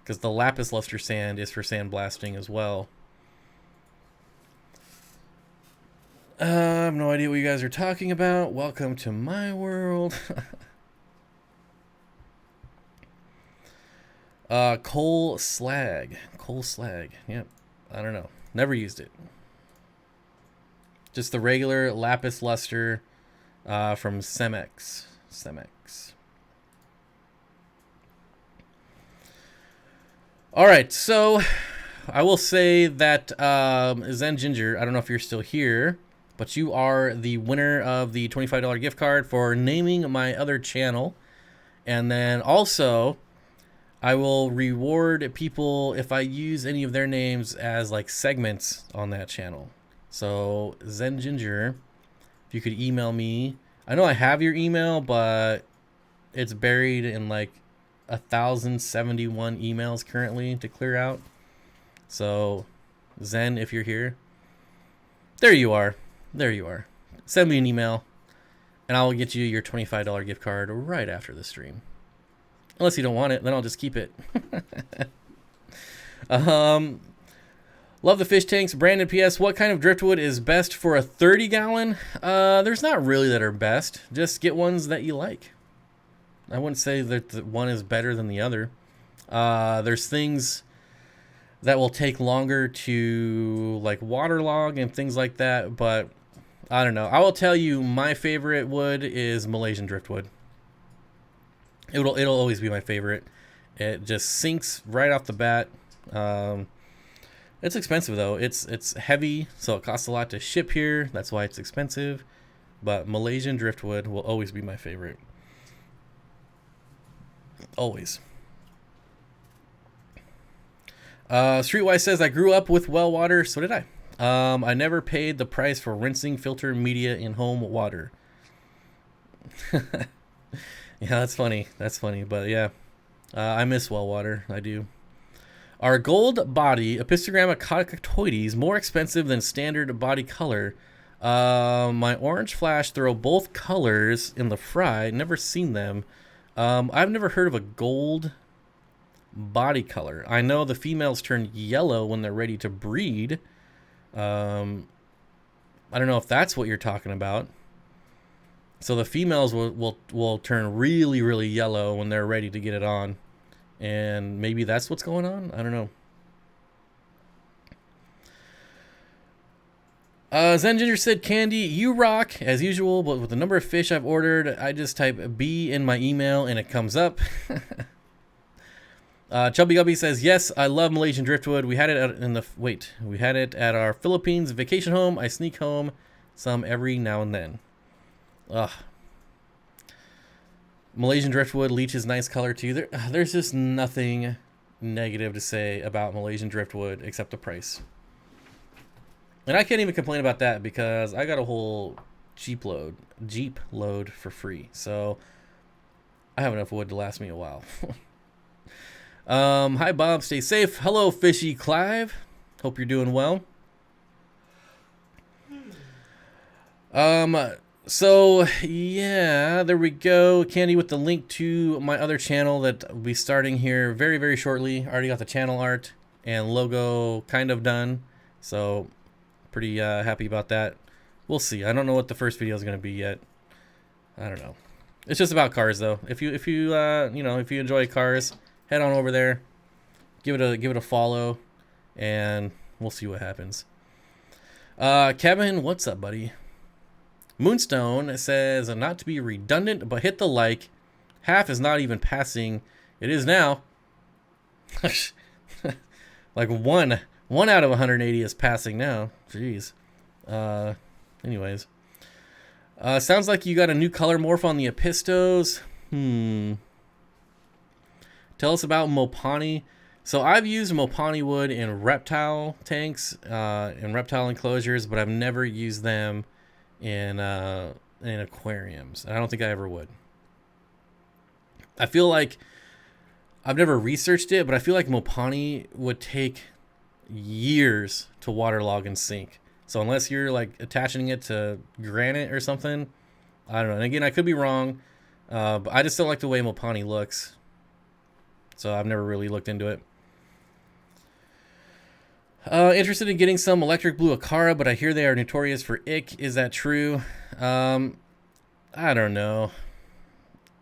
because the lapis luster sand is for sandblasting as well. I have no idea what you guys are talking about. Welcome to my world. Coal slag. Coal slag. Yep. I don't know. Never used it. Just the regular lapis luster from Cemex. All right, so I will say that Zen Ginger, I don't know if you're still here, but you are the winner of the $25 gift card for naming my other channel. And then also, I will reward people if I use any of their names as like segments on that channel. So Zen Ginger, if you could email me. I know I have your email, but it's buried in like 1,071 emails currently to clear out. So Zen, if you're here, there you are. Send me an email and I'll get you your $25 gift card right after the stream. Unless you don't want it, then I'll just keep it. Love the fish tanks. Brandon PS, what kind of driftwood is best for a 30-gallon? There's not really that are best. Just get ones that you like. I wouldn't say that one is better than the other. There's things that will take longer to like waterlog and things like that, but I don't know. I will tell you my favorite wood is Malaysian driftwood. It'll always be my favorite. It just sinks right off the bat. It's expensive though. It's heavy, so it costs a lot to ship here. That's why it's expensive. But Malaysian driftwood will always be my favorite. Always. Streetwise says, I grew up with well water. So did I. I never paid the price for rinsing filter media in home water. Yeah, that's funny. But yeah, I miss well water. I do. Are gold body Epistogram Aquatics more expensive than standard body color? My orange flash throw both colors in the fry. Never seen them. I've never heard of a gold body color. I know the females turn yellow when they're ready to breed. I don't know if that's what you're talking about. So the females will turn really, really yellow when they're ready to get it on. And maybe that's what's going on? I don't know. Zen Ginger said, Candy, you rock, as usual, but with the number of fish I've ordered, I just type B in my email and it comes up. Chubby Gubby says, yes, I love Malaysian driftwood. We had it at our Philippines vacation home. I sneak home some every now and then. Ugh. Malaysian driftwood leaches nice color too. There's just nothing negative to say about Malaysian driftwood except the price. And I can't even complain about that because I got a whole Jeep load for free. So I have enough wood to last me a while. Hi Bob, stay safe. Hello Fishy Clive. Hope you're doing well. So yeah, there we go. Candy with the link to my other channel that will be starting here very, very shortly. I already got the channel art and logo kind of done. So pretty happy about that. We'll see. I don't know what the first video is going to be yet. I don't know. It's just about cars though. If you enjoy cars, head on over there. Give it a follow and we'll see what happens. Kevin, what's up, buddy? Moonstone says, not to be redundant, but hit the like. Half is not even passing. It is now. Like one out of 180 is passing now. Jeez. Anyways. Sounds like you got a new color morph on the Epistos. Tell us about Mopani. So I've used Mopani wood in reptile tanks, in reptile enclosures, but I've never used them in aquariums. And I don't think I ever would. I feel like I've never researched it, but I feel like Mopani would take years to waterlog and sink. So unless you're like attaching it to granite or something, I don't know. And again, I could be wrong, but I just don't like the way Mopani looks. So I've never really looked into it. Interested in getting some electric blue Acara, but I hear they are notorious for ick. Is that true? I don't know.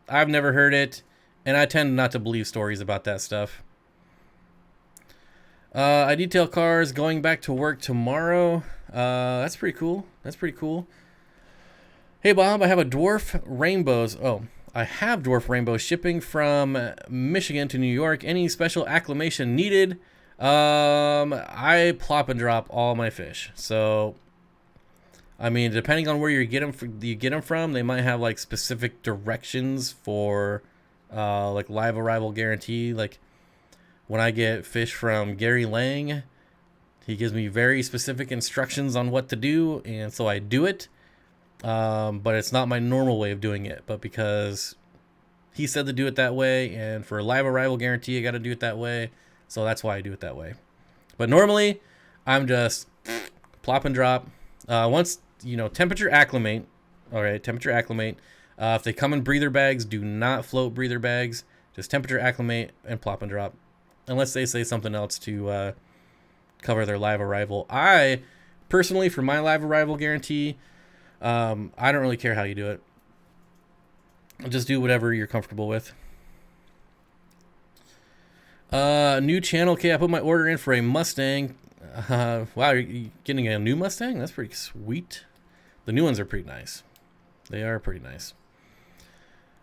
I've never heard it, and I tend not to believe stories about that stuff. I detail cars going back to work tomorrow. That's pretty cool. That's pretty cool. Hey Bob, I have dwarf rainbows shipping from Michigan to New York. Any special acclimation needed? I plop and drop all my fish. So, I mean, depending on where you get them from, they might have like specific directions for like live arrival guarantee. Like when I get fish from Gary Lang, he gives me very specific instructions on what to do, and so I do it. But it's not my normal way of doing it. But because he said to do it that way, and for a live arrival guarantee, I got to do it that way. So that's why I do it that way. But normally, I'm just plop and drop. Once, temperature acclimate. All right, temperature acclimate. If they come in breather bags, do not float breather bags. Just temperature acclimate and plop and drop. Unless they say something else to cover their live arrival. I, personally, for my live arrival guarantee, I don't really care how you do it. Just do whatever you're comfortable with. New channel. Okay, I put my order in for a Mustang. Wow, you're getting a new Mustang? That's pretty sweet. The new ones are pretty nice. They are pretty nice.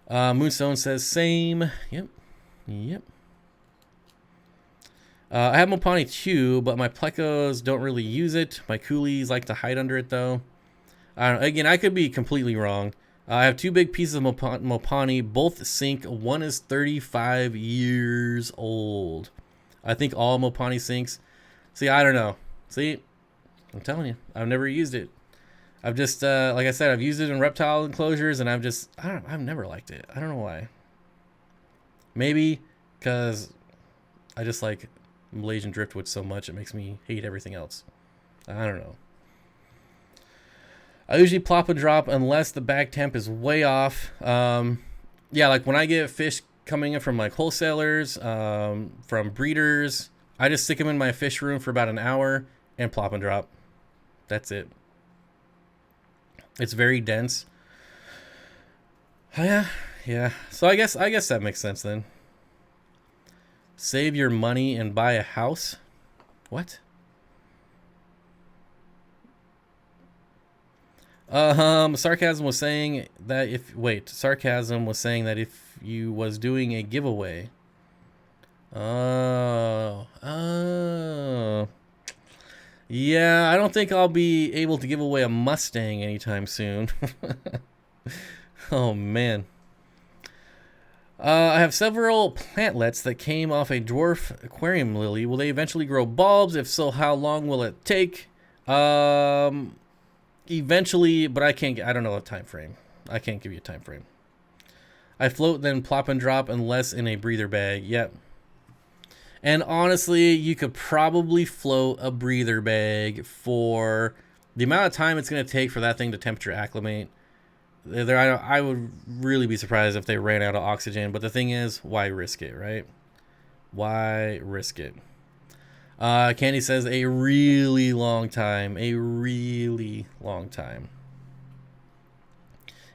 Moonstone says same. Yep. I have Mopani too, but my plecos don't really use it. My coolies like to hide under it though. I don't know. Again, I could be completely wrong. I have two big pieces of Mopani, both sink. One is 35 years old. I think all Mopani sinks. See, I don't know. See, I'm telling you, I've never used it. I've just, like I said, I've used it in reptile enclosures, and I've never liked it. I don't know why. Maybe because I just like Malaysian driftwood so much, it makes me hate everything else. I don't know. I usually plop and drop unless the bag temp is way off. Yeah, like when I get fish coming in from like wholesalers, from breeders. I just stick them in my fish room for about an hour and plop and drop. That's it. It's very dense. Yeah. So I guess that makes sense then. Save your money and buy a house? What? Sarcasm was saying that if you was doing a giveaway. Oh. Yeah, I don't think I'll be able to give away a Mustang anytime soon. Oh, man. I have several plantlets that came off a dwarf aquarium lily. Will they eventually grow bulbs? If so, how long will it take? Eventually, but I don't know a time frame. I can't give you a time frame. I float, then plop and drop unless in a breather bag. Yep. And honestly, you could probably float a breather bag for the amount of time it's going to take for that thing to temperature acclimate. I would really be surprised if they ran out of oxygen. But the thing is, why risk it, right? Why risk it? Candy says a really long time. A really long time.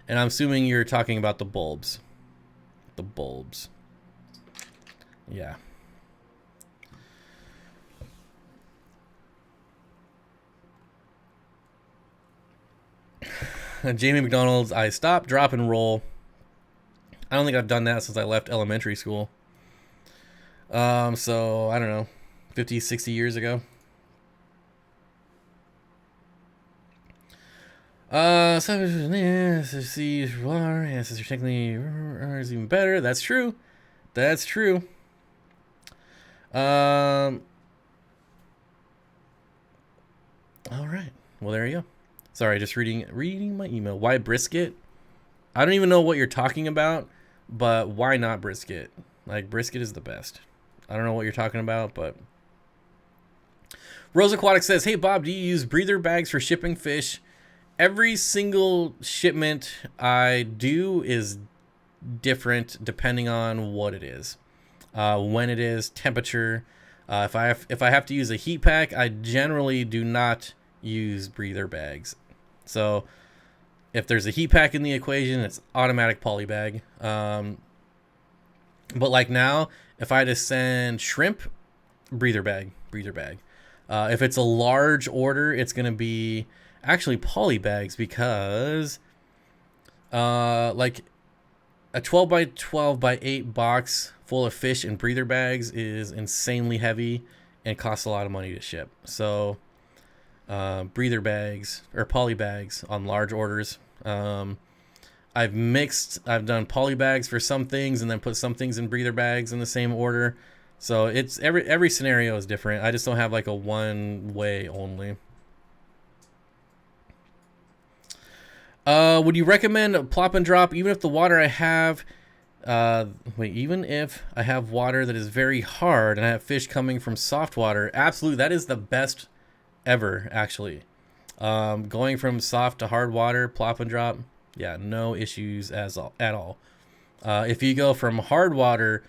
And I'm assuming you're talking about the bulbs. The bulbs. Yeah. Jamie McDonald's, I stop, drop, and roll. I don't think I've done that since I left elementary school. So, I don't know, 50, 60 years ago. So, see, yes, you're technically is even better. That's true. That's true. All right. Well, there you go. Sorry, just reading my email. Why brisket? I don't even know what you're talking about, but why not brisket? Like, brisket is the best. I don't know what you're talking about, but... Rose Aquatics says, hey, Bob, do you use breather bags for shipping fish? Every single shipment I do is different depending on what it is. When it is, temperature. If I have to use a heat pack, I generally do not use breather bags. So if there's a heat pack in the equation, it's automatic poly bag. But like now, if I had to send shrimp, breather bag. If it's a large order, it's going to be actually poly bags because like a 12 by 12 by 8 box full of fish and breather bags is insanely heavy and costs a lot of money to ship. So breather bags or poly bags on large orders. I've done poly bags for some things and then put some things in breather bags in the same order. So it's every scenario is different. I just don't have like a one way only. Would you recommend plop and drop even if the water I have even if I have water that is very hard and I have fish coming from soft water? Absolutely, that is the best ever, actually. Going from soft to hard water, plop and drop, yeah, no issues at all. If you go from hard water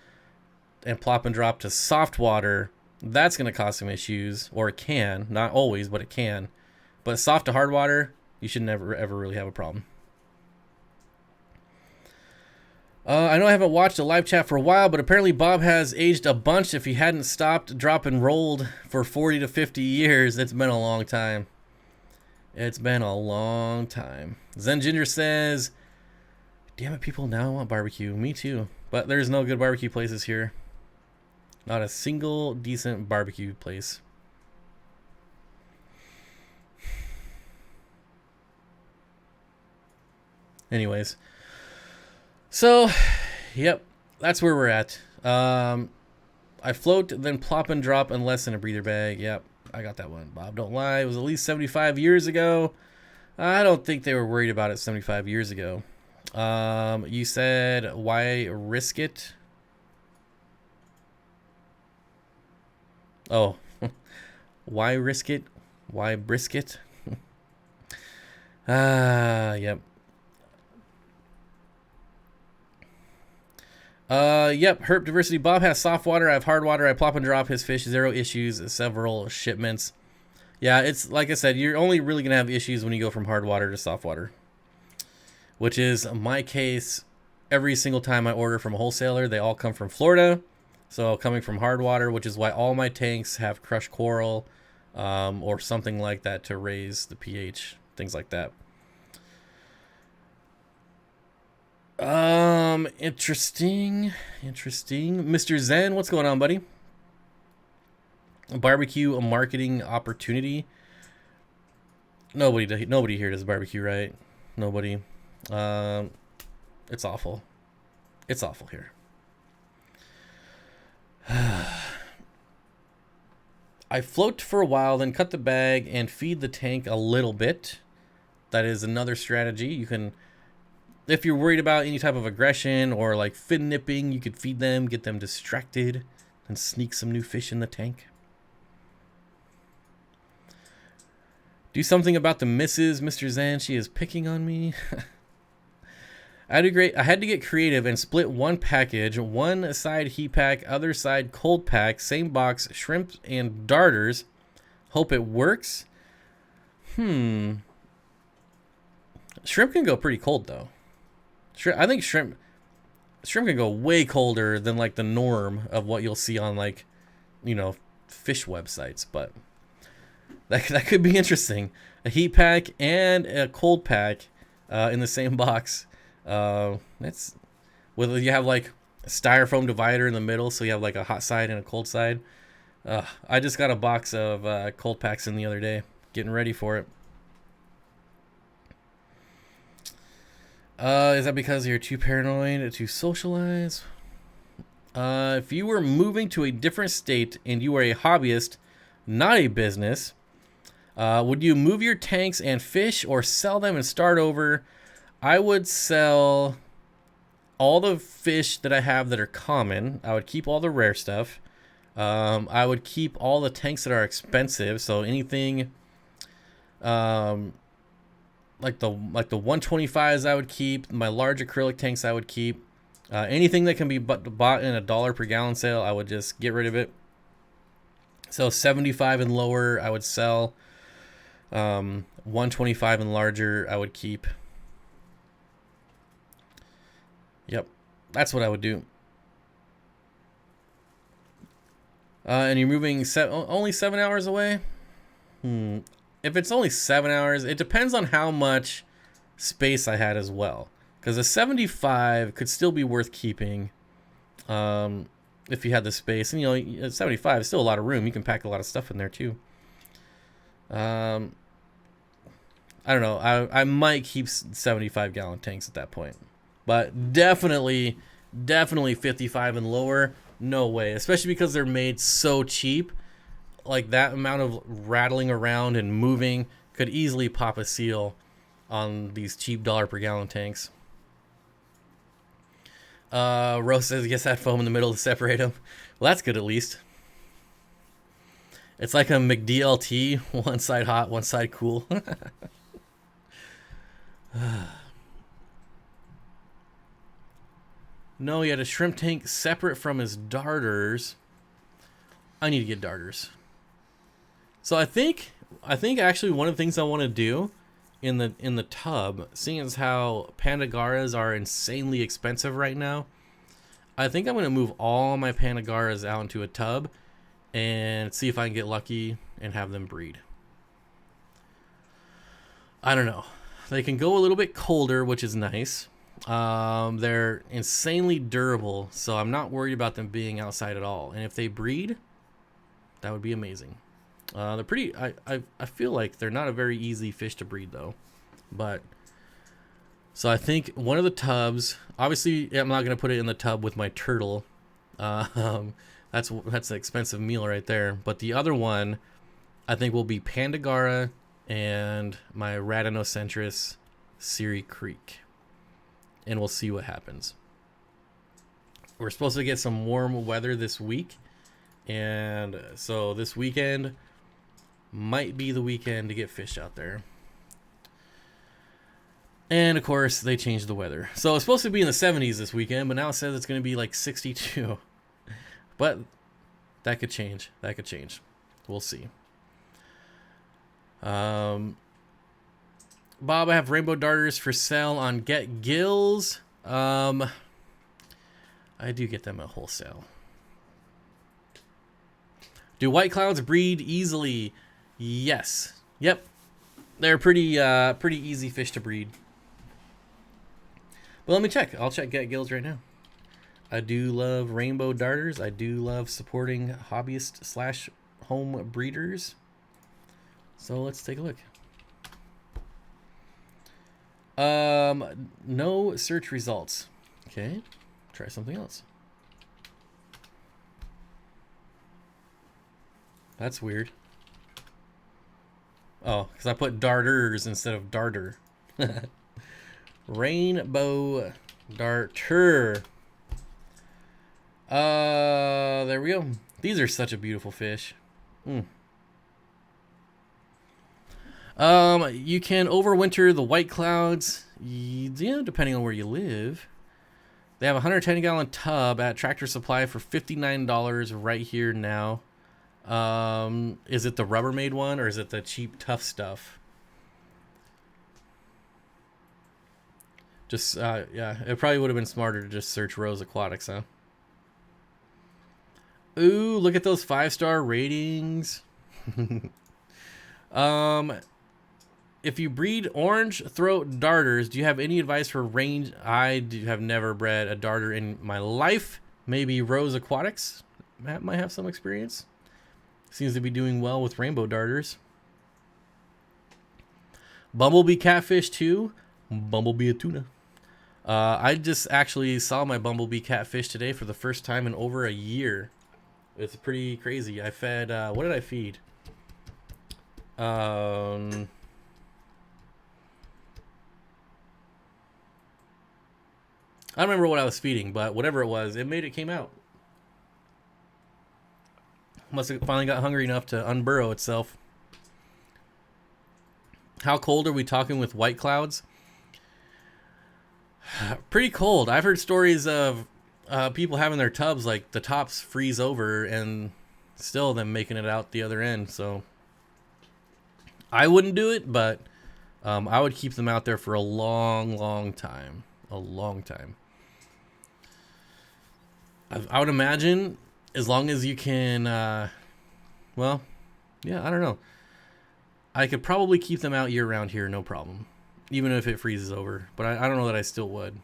and plop and drop to soft water, that's going to cause some issues, or it can, not always, but it can. But soft to hard water, you should never ever really have a problem. I know I haven't watched a live chat for a while, but apparently Bob has aged a bunch if he hadn't stopped, drop, and rolled for 40 to 50 years. It's been a long time. It's been a long time. Zen Ginger says, damn it, people now want barbecue. Me too. But there's no good barbecue places here. Not a single decent barbecue place. Anyways. So, yep, that's where we're at. I float, then plop and drop unless in a breather bag. Yep, I got that one. Bob, don't lie. It was at least 75 years ago. I don't think they were worried about it 75 years ago. You said, why risk it? Oh, why risk it? Why brisket? Yep. Yep. Herp Diversity Bob has soft water. I have hard water. I plop and drop his fish. 0 issues. Several shipments. Yeah, it's like I said, you're only really gonna have issues when you go from hard water to soft water, which is my case. Every single time I order from a wholesaler, they all come from Florida. So coming from hard water, which is why all my tanks have crushed coral or something like that to raise the pH, things like that. Interesting. Mr. Zen, what's going on, buddy? A barbecue, a marketing opportunity. Nobody here does barbecue, right? Nobody. It's awful. It's awful here. I float for a while, then cut the bag and feed the tank a little bit. That is another strategy. You can, if you're worried about any type of aggression or like fin nipping, you could feed them, get them distracted, and sneak some new fish in the tank. Do something about the missus, Mr. Zan. She is picking on me. I had to get creative and split one package, one side heat pack, other side cold pack, same box, shrimp and darters. Hope it works. Shrimp can go pretty cold though. I think shrimp can go way colder than like the norm of what you'll see on like, fish websites, but that could be interesting. A heat pack and a cold pack in the same box. That's whether you have like a styrofoam divider in the middle, so you have like a hot side and a cold side. I just got a box of cold packs in the other day, getting ready for it. Is that because you're too paranoid to socialize? If you were moving to a different state and you were a hobbyist, not a business, would you move your tanks and fish or sell them and start over? I would sell all the fish that I have that are common. I would keep all the rare stuff. I would keep all the tanks that are expensive. So anything like the 125s I would keep. My large acrylic tanks I would keep. Anything that can be bought in $1 per gallon sale, I would just get rid of it. So 75 and lower I would sell. 125 and larger I would keep. Yep, that's what I would do. And you're moving only 7 hours away? If it's only 7 hours, it depends on how much space I had as well. Because a 75 could still be worth keeping if you had the space. And, 75 is still a lot of room. You can pack a lot of stuff in there, too. I don't know. I might keep 75-gallon tanks at that point. But definitely 55 and lower, no way. Especially because they're made so cheap. Like that amount of rattling around and moving could easily pop a seal on these cheap $1 per gallon tanks. Rose says, yes, that foam in the middle to separate them. Well, that's good at least. It's like a McDLT, one side hot, one side cool. No, he had a shrimp tank separate from his darters. I need to get darters. So I think actually one of the things I want to do in the tub, seeing as how Pandagaras are insanely expensive right now, I think I'm going to move all my Pandagaras out into a tub and see if I can get lucky and have them breed. I don't know. They can go a little bit colder, which is nice. They're insanely durable, so I'm not worried about them being outside at all. And if they breed, that would be amazing. They're pretty. I feel like they're not a very easy fish to breed though, but so I think one of the tubs. Obviously, I'm not gonna put it in the tub with my turtle. That's an expensive meal right there. But the other one, I think, will be Pandagara and my Radinocentris Siri Creek. And we'll see what happens. We're supposed to get some warm weather this week. And so this weekend might be the weekend to get fish out there. And of course, they changed the weather. So it's supposed to be in the 70s this weekend, but now it says it's going to be like 62. But that could change. That could change. We'll see. Bob, I have rainbow darters for sale on Get Gills. I do get them at wholesale. Do white clouds breed easily? Yes. Yep. They're pretty easy fish to breed. But let me check. I'll check Get Gills right now. I do love rainbow darters. I do love supporting hobbyist / home breeders. So let's take a look. No search results. Okay. Try something else. That's weird. Oh, because I put darters instead of darter. Rainbow darter. There we go. These are such a beautiful fish. You can overwinter the white clouds, yeah, depending on where you live. They have a 110-gallon tub at Tractor Supply for $59 right here now. Is it the Rubbermaid one or is it the cheap Tough Stuff? Just yeah, it probably would have been smarter to just search Rose Aquatics, huh? Ooh, look at those 5-star ratings. If you breed orange throat darters, do you have any advice for range? I have never bred a darter in my life. Maybe Rose Aquatics might have some experience. Seems to be doing well with rainbow darters. Bumblebee catfish too. Bumblebee a tuna. I just actually saw my bumblebee catfish today for the first time in over a year. It's pretty crazy. I fed, what did I feed? I don't remember what I was feeding, but whatever it was, it came out. Must have finally got hungry enough to unburrow itself. How cold are we talking with white clouds? Pretty cold. I've heard stories of people having their tubs, like the tops freeze over and still them making it out the other end. So I wouldn't do it, but I would keep them out there for a long, long time. A long time. I would imagine as long as you can, well, yeah, I don't know. I could probably keep them out year round here, no problem. Even if it freezes over. But I don't know that I still would.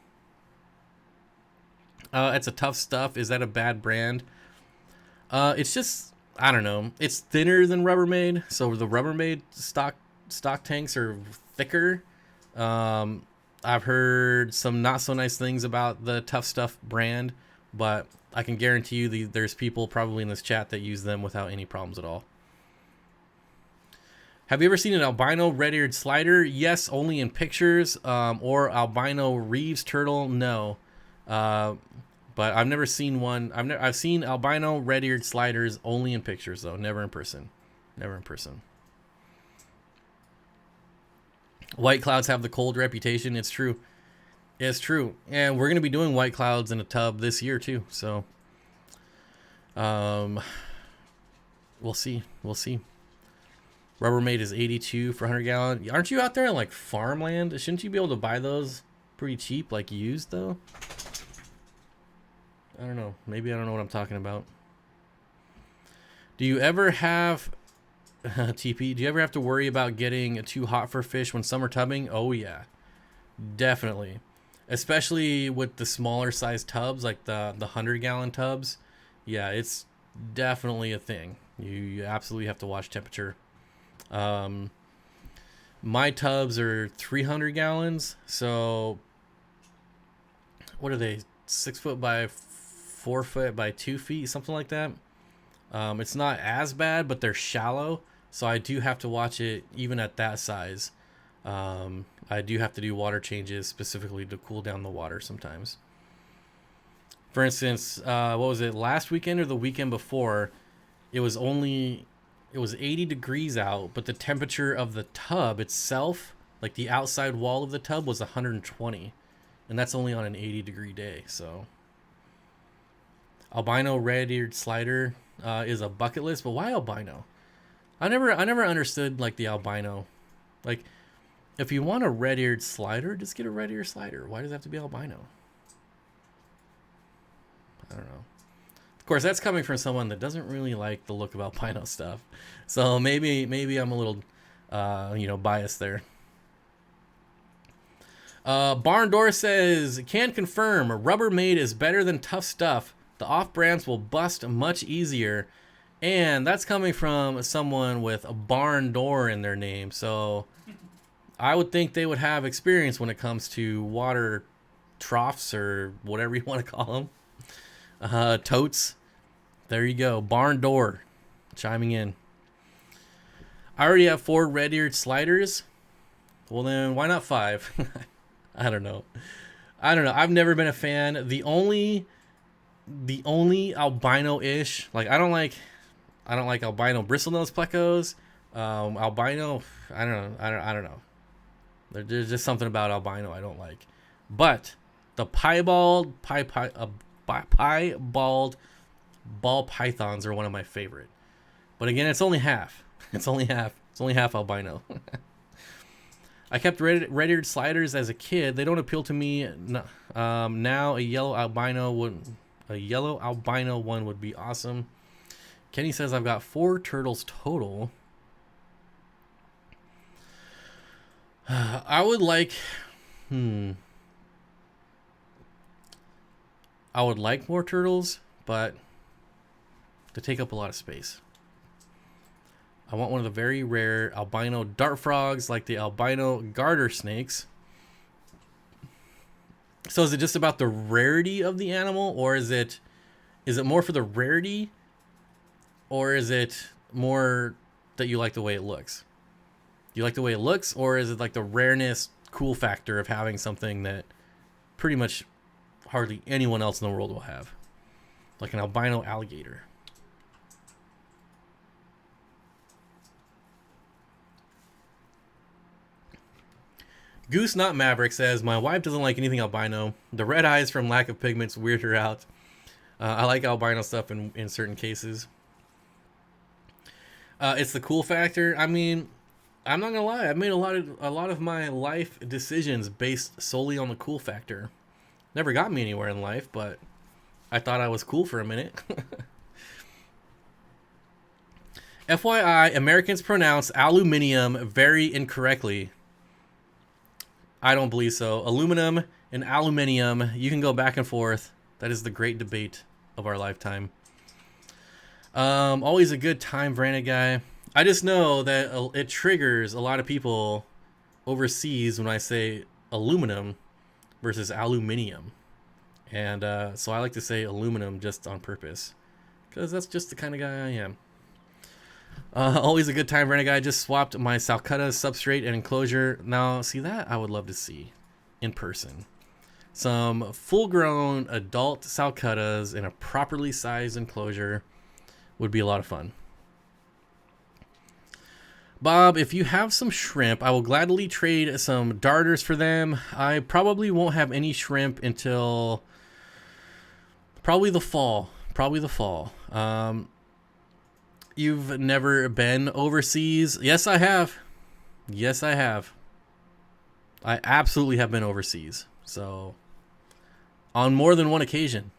It's a Tough Stuff. Is that a bad brand? It's just, I don't know. It's thinner than Rubbermaid. So the Rubbermaid stock tanks are thicker. I've heard some not so nice things about the Tough Stuff brand. But I can guarantee you there's people probably in this chat that use them without any problems at all. Have you ever seen an albino red-eared slider? Yes, only in pictures. Or albino Reeves turtle? No. But I've never seen one. I've seen albino red-eared sliders only in pictures, though. Never in person. Never in person. White clouds have the cold reputation. It's true. It's true. And we're going to be doing white clouds in a tub this year, too. So, we'll see. We'll see. Rubbermaid is 82 for 100 gallon. Aren't you out there in like farmland? Shouldn't you be able to buy those pretty cheap, like used though? I don't know. Maybe I don't know what I'm talking about. Do you ever have TP? Do you ever have to worry about getting too hot for fish when summer tubbing? Oh yeah, definitely. Especially with the smaller size tubs, like the 100-gallon tubs. Yeah, it's definitely a thing. You absolutely have to watch temperature. My tubs are 300 gallons, so what are they, 6 foot by 4 foot by 2 feet, something like that. It's not as bad, but they're shallow, so I do have to watch it even at that size. I do have to do water changes specifically to cool down the water sometimes. For instance, what was it, last weekend or the weekend before? It was 80 degrees out, but the temperature of the tub itself Like the outside wall of the tub was 120, and that's only on an 80-degree day. So albino red-eared slider is a bucket list, but why albino? I never understood like the albino. Like, if you want a red-eared slider, just get a red-eared slider. Why does it have to be albino? I don't know. Of course, that's coming from someone that doesn't really like the look of albino stuff. So maybe I'm a little, biased there. Barn Door says, can confirm Rubbermaid is better than Tough Stuff. The off-brands will bust much easier. And that's coming from someone with a barn door in their name. So I would think they would have experience when it comes to water troughs or whatever you want to call them. Totes. There you go. Barn Door chiming in. I already have 4 red-eared sliders. Well, then why not 5? I don't know. I've never been a fan. The only albino-ish, like I don't like albino bristlenose plecos. Albino, I don't know. There's just something about albino I don't like. But the piebald ball pythons are one of my favorite. But again, it's only half. It's only half albino. I kept red-eared sliders as a kid. They don't appeal to me now. A yellow albino one would be awesome. Kenny says I've got 4 turtles total. I would like more turtles, but they take up a lot of space. I want one of the very rare albino dart frogs, like the albino garter snakes. So is it just about the rarity of the animal, or is it more for the rarity, or is it more that you like the way it looks? Do you like the way it looks, or is it like the rareness, cool factor of having something that pretty much hardly anyone else in the world will have? Like an albino alligator. Goose Not Maverick says, my wife doesn't like anything albino. The red eyes from lack of pigments weird her out. I like albino stuff in certain cases. It's the cool factor. I mean, I'm not gonna lie. I've made a lot of my life decisions based solely on the cool factor. Never got me anywhere in life, but I thought I was cool for a minute. FYI, Americans pronounce aluminium very incorrectly. I don't believe so. Aluminum and aluminium, you can go back and forth. That is the great debate of our lifetime. Always a good time, Veranda guy. I just know that it triggers a lot of people overseas when I say aluminum versus aluminium. And so I like to say aluminum just on purpose, because that's just the kind of guy I am. Always a good time, Veranda guy. Just swapped my Salcutta substrate and enclosure. Now, see, that I would love to see in person. Some full-grown adult Salcuttas in a properly sized enclosure would be a lot of fun. Bob, if you have some shrimp, I will gladly trade some darters for them. I probably won't have any shrimp until probably the fall. You've never been overseas? Yes, I have. I absolutely have been overseas. So, on more than one occasion.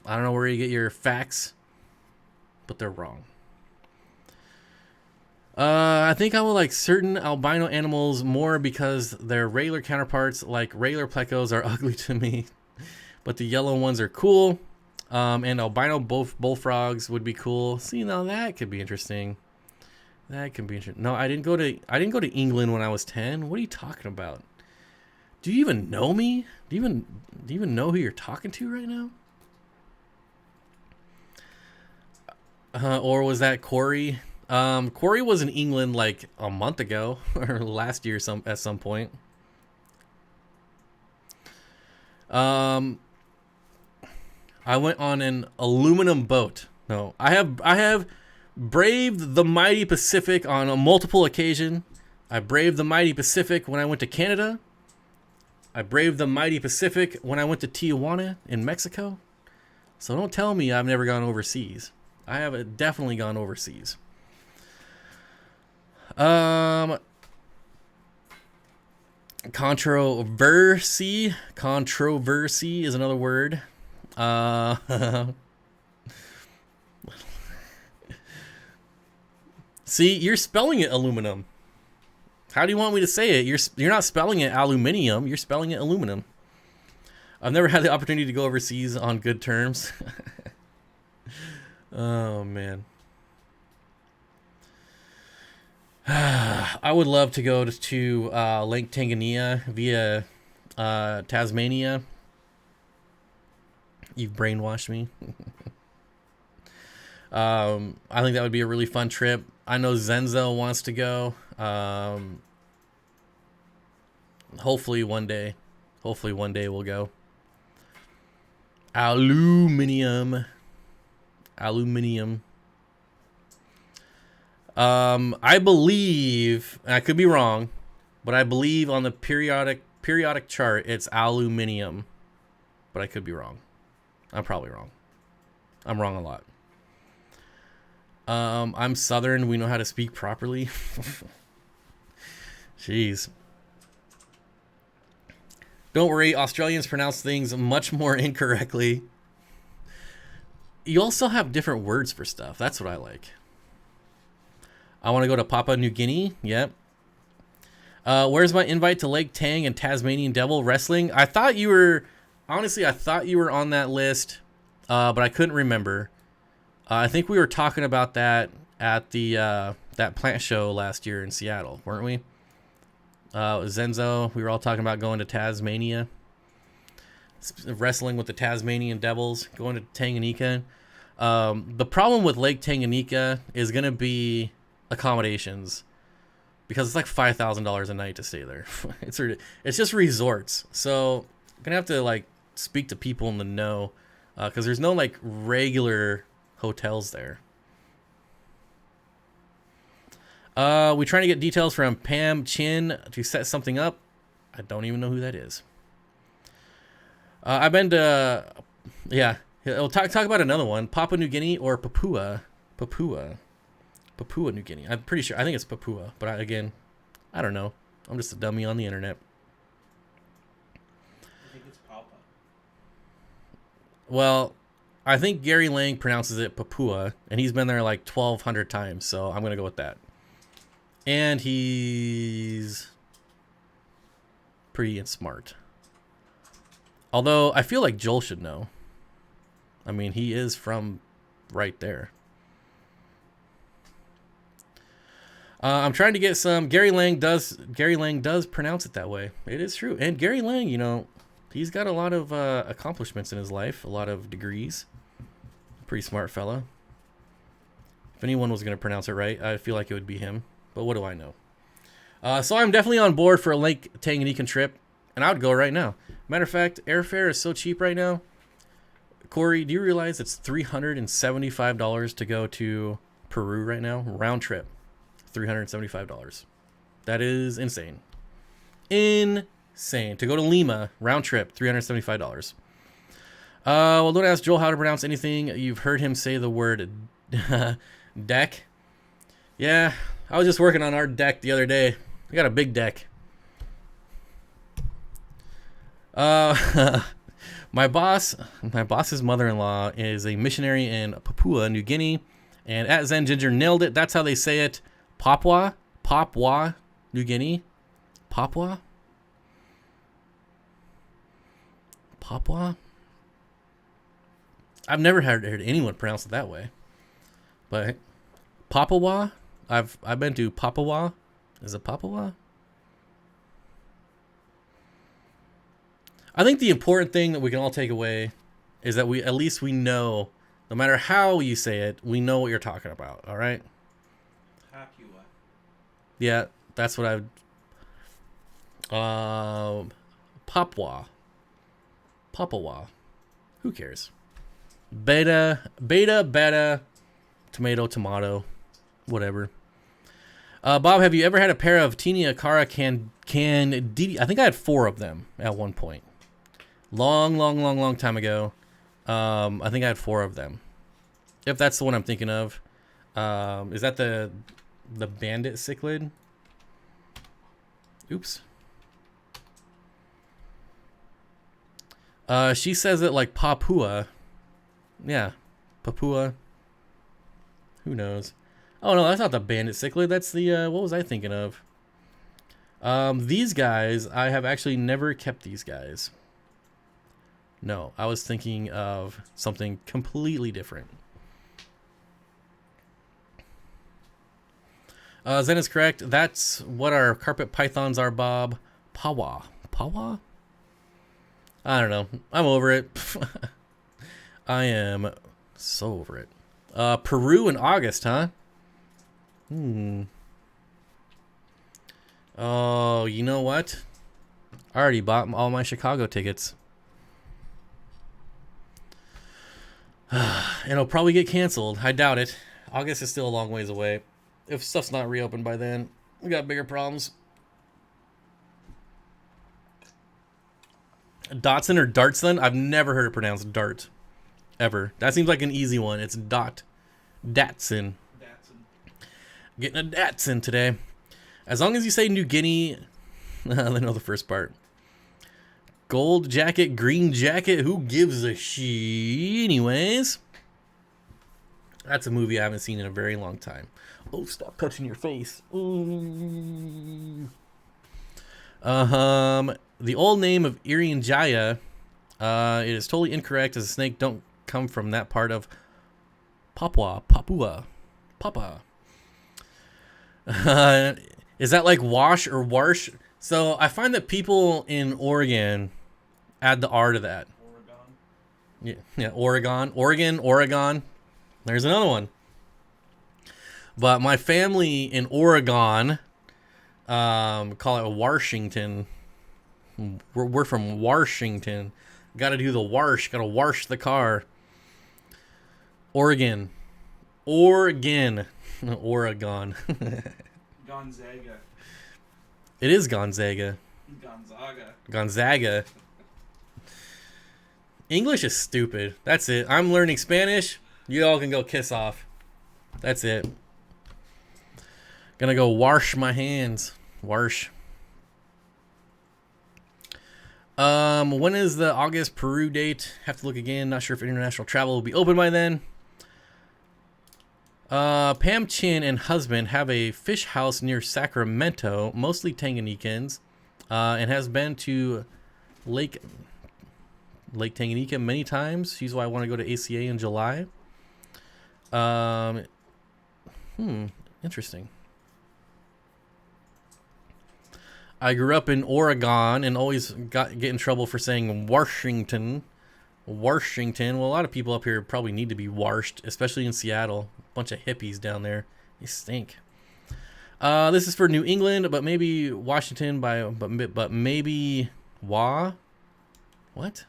I don't know where you get your facts, but they're wrong. I think I will like certain albino animals more because their regular counterparts, like regular plecos, are ugly to me. But the yellow ones are cool. And albino bullfrogs would be cool. See, now that could be interesting. No, I didn't go to England when I was 10. What are you talking about? Do you even know me? Do you even know who you're talking to right now? Or was that Corey? Corey was in England like a month ago or last year at some point. I went on an aluminum boat. No, I have braved the mighty Pacific on a multiple occasion. I braved the mighty Pacific when I went to Canada. I braved the mighty Pacific when I went to Tijuana in Mexico. So don't tell me I've never gone overseas. I have definitely gone overseas. Controversy is another word. See, you're spelling it aluminum. How do you want me to say it? You're not spelling it aluminium. You're spelling it aluminum. I've never had the opportunity to go overseas on good terms. Oh, man. I would love to go to Lake Tanganyika via Tasmania. You've brainwashed me. I think that would be a really fun trip. I know Zenzo wants to go. Hopefully one day we'll go. Aluminium. I believe, and I could be wrong, but I believe on the periodic chart it's aluminium, but I could be wrong. I'm probably wrong. I'm wrong a lot. I'm Southern. We know how to speak properly. Jeez. Don't worry, Australians pronounce things much more incorrectly. You also have different words for stuff. That's what I like. I want to go to Papua New Guinea. Yep. Where's my invite to Lake Tang and Tasmanian Devil Wrestling? I thought you were on that list, but I couldn't remember. I think we were talking about that at the that plant show last year in Seattle, weren't we? Zenzo, we were all talking about going to Tasmania, wrestling with the Tasmanian Devils, going to Tanganyika. The problem with Lake Tanganyika is going to be accommodations, because it's like $5,000 a night to stay there. It's just resorts, so I'm gonna have to like speak to people in the know, because there's no like regular hotels there. We trying to get details from Pam Chin to set something up. I don't even know who that is. I've been to, yeah. We'll talk about another one, Papua New Guinea or Papua New Guinea. I'm pretty sure. I think it's Papua, but I don't know. I'm just a dummy on the internet. I think it's Papa. Well, I think Gary Lang pronounces it Papua, and he's been there like 1,200 times, so I'm gonna go with that. And he's pretty smart. Although I feel like Joel should know. I mean, he is from right there. I'm trying to get some. Gary Lang does pronounce it that way. It is true. And Gary Lang, you know, he's got a lot of accomplishments in his life, a lot of degrees. Pretty smart fella. If anyone was going to pronounce it right, I feel like it would be him. But what do I know? So I'm definitely on board for a Lake Tanganyika trip, and I would go right now. Matter of fact, airfare is so cheap right now. Corey, do you realize it's $375 to go to Peru right now? Round trip. $375. That is insane. Insane. To go to Lima, round trip, $375. Well, don't ask Joel how to pronounce anything. You've heard him say the word deck. Yeah, I was just working on our deck the other day. We got a big deck. My boss's mother-in-law is a missionary in Papua New Guinea, and at Zen Ginger nailed it. That's how they say it. Papua New Guinea. Papua. I've never heard anyone pronounce it that way. But Papua, I've been to Papua. Is it Papua? I think the important thing that we can all take away is that we know, no matter how you say it, we know what you're talking about. All right. Papua. Yeah, that's what Papua. Who cares? Beta, tomato, whatever. Bob, have you ever had a pair of Tini Akara Candidi? I think I had 4 of them at one point. Long time ago. I think I had 4 of them. If that's the one I'm thinking of. Is that the bandit cichlid? Oops. She says it like Papua. Yeah, Papua. Who knows? Oh no, that's not the bandit cichlid. That's the what was I thinking of? These guys, I have actually never kept these guys. No, I was thinking of something completely different. Zen is correct. That's what our carpet pythons are, Bob. Pawa. Pawa? I don't know. I'm over it. I am so over it. Peru in August, huh? Oh, you know what? I already bought all my Chicago tickets. And it'll probably get canceled. I doubt it. August is still a long ways away. If stuff's not reopened by then, we got bigger problems. Dotson or Dartson? I've never heard it pronounced Dart. Ever. That seems like an easy one. It's Datsun. Datsun. Getting a Datsun today. As long as you say New Guinea, I know the first part. Gold jacket, green jacket, who gives a shit? Anyways. That's a movie I haven't seen in a very long time. Oh, stop touching your face. Ooh. The old name of Irian it is totally incorrect, as a snake don't come from that part of Papua. Is that like wash or warsh? So I find that people in Oregon add the R to that. Oregon. There's another one. But my family in Oregon call it Washington. We're from Washington. Got to do the wash. Got to wash the car. Oregon. Oregon. Gonzaga. It is Gonzaga. Gonzaga. English is stupid. That's it. I'm learning Spanish. You all can go kiss off. That's it. Gonna go wash my hands. Wash. When is the August Peru date? Have to look again. Not sure if international travel will be open by then. Pam Chin and husband have a fish house near Sacramento, mostly Tanganyikans, and has been to Lake Tanganyika many times. She's why I want to go to ACA in July. Interesting. I grew up in Oregon and always get in trouble for saying Washington. Washington. Well, a lot of people up here probably need to be washed, especially in Seattle. A bunch of hippies down there. They stink. This is for New England, but maybe Washington but maybe Wa. What?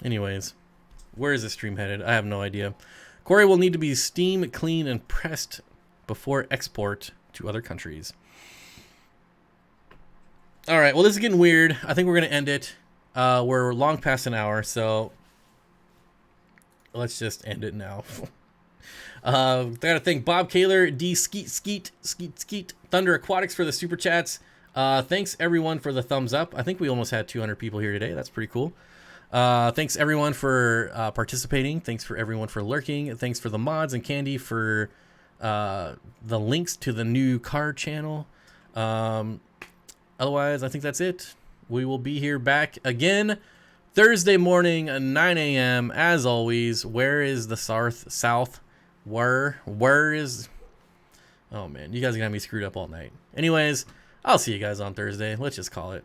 Anyways, where is this stream headed? I have no idea. Corey will need to be steam cleaned and pressed before export to other countries. All right, well, this is getting weird. I think we're going to end it. We're long past an hour, so let's just end it now. I got to thank Bob Kaler, D Skeet, Thunder Aquatics for the super chats. Thanks everyone for the thumbs up. I think we almost had 200 people here today. That's pretty cool. Thanks everyone for participating. Thanks for everyone for lurking. Thanks for the mods and Candy for the links to the new card channel. Otherwise, I think that's it. We will be here back again Thursday morning at 9 a.m. As always. Where is the South? Where is... Oh man, you guys are gonna have me screwed up all night. Anyways, I'll see you guys on Thursday. Let's just call it.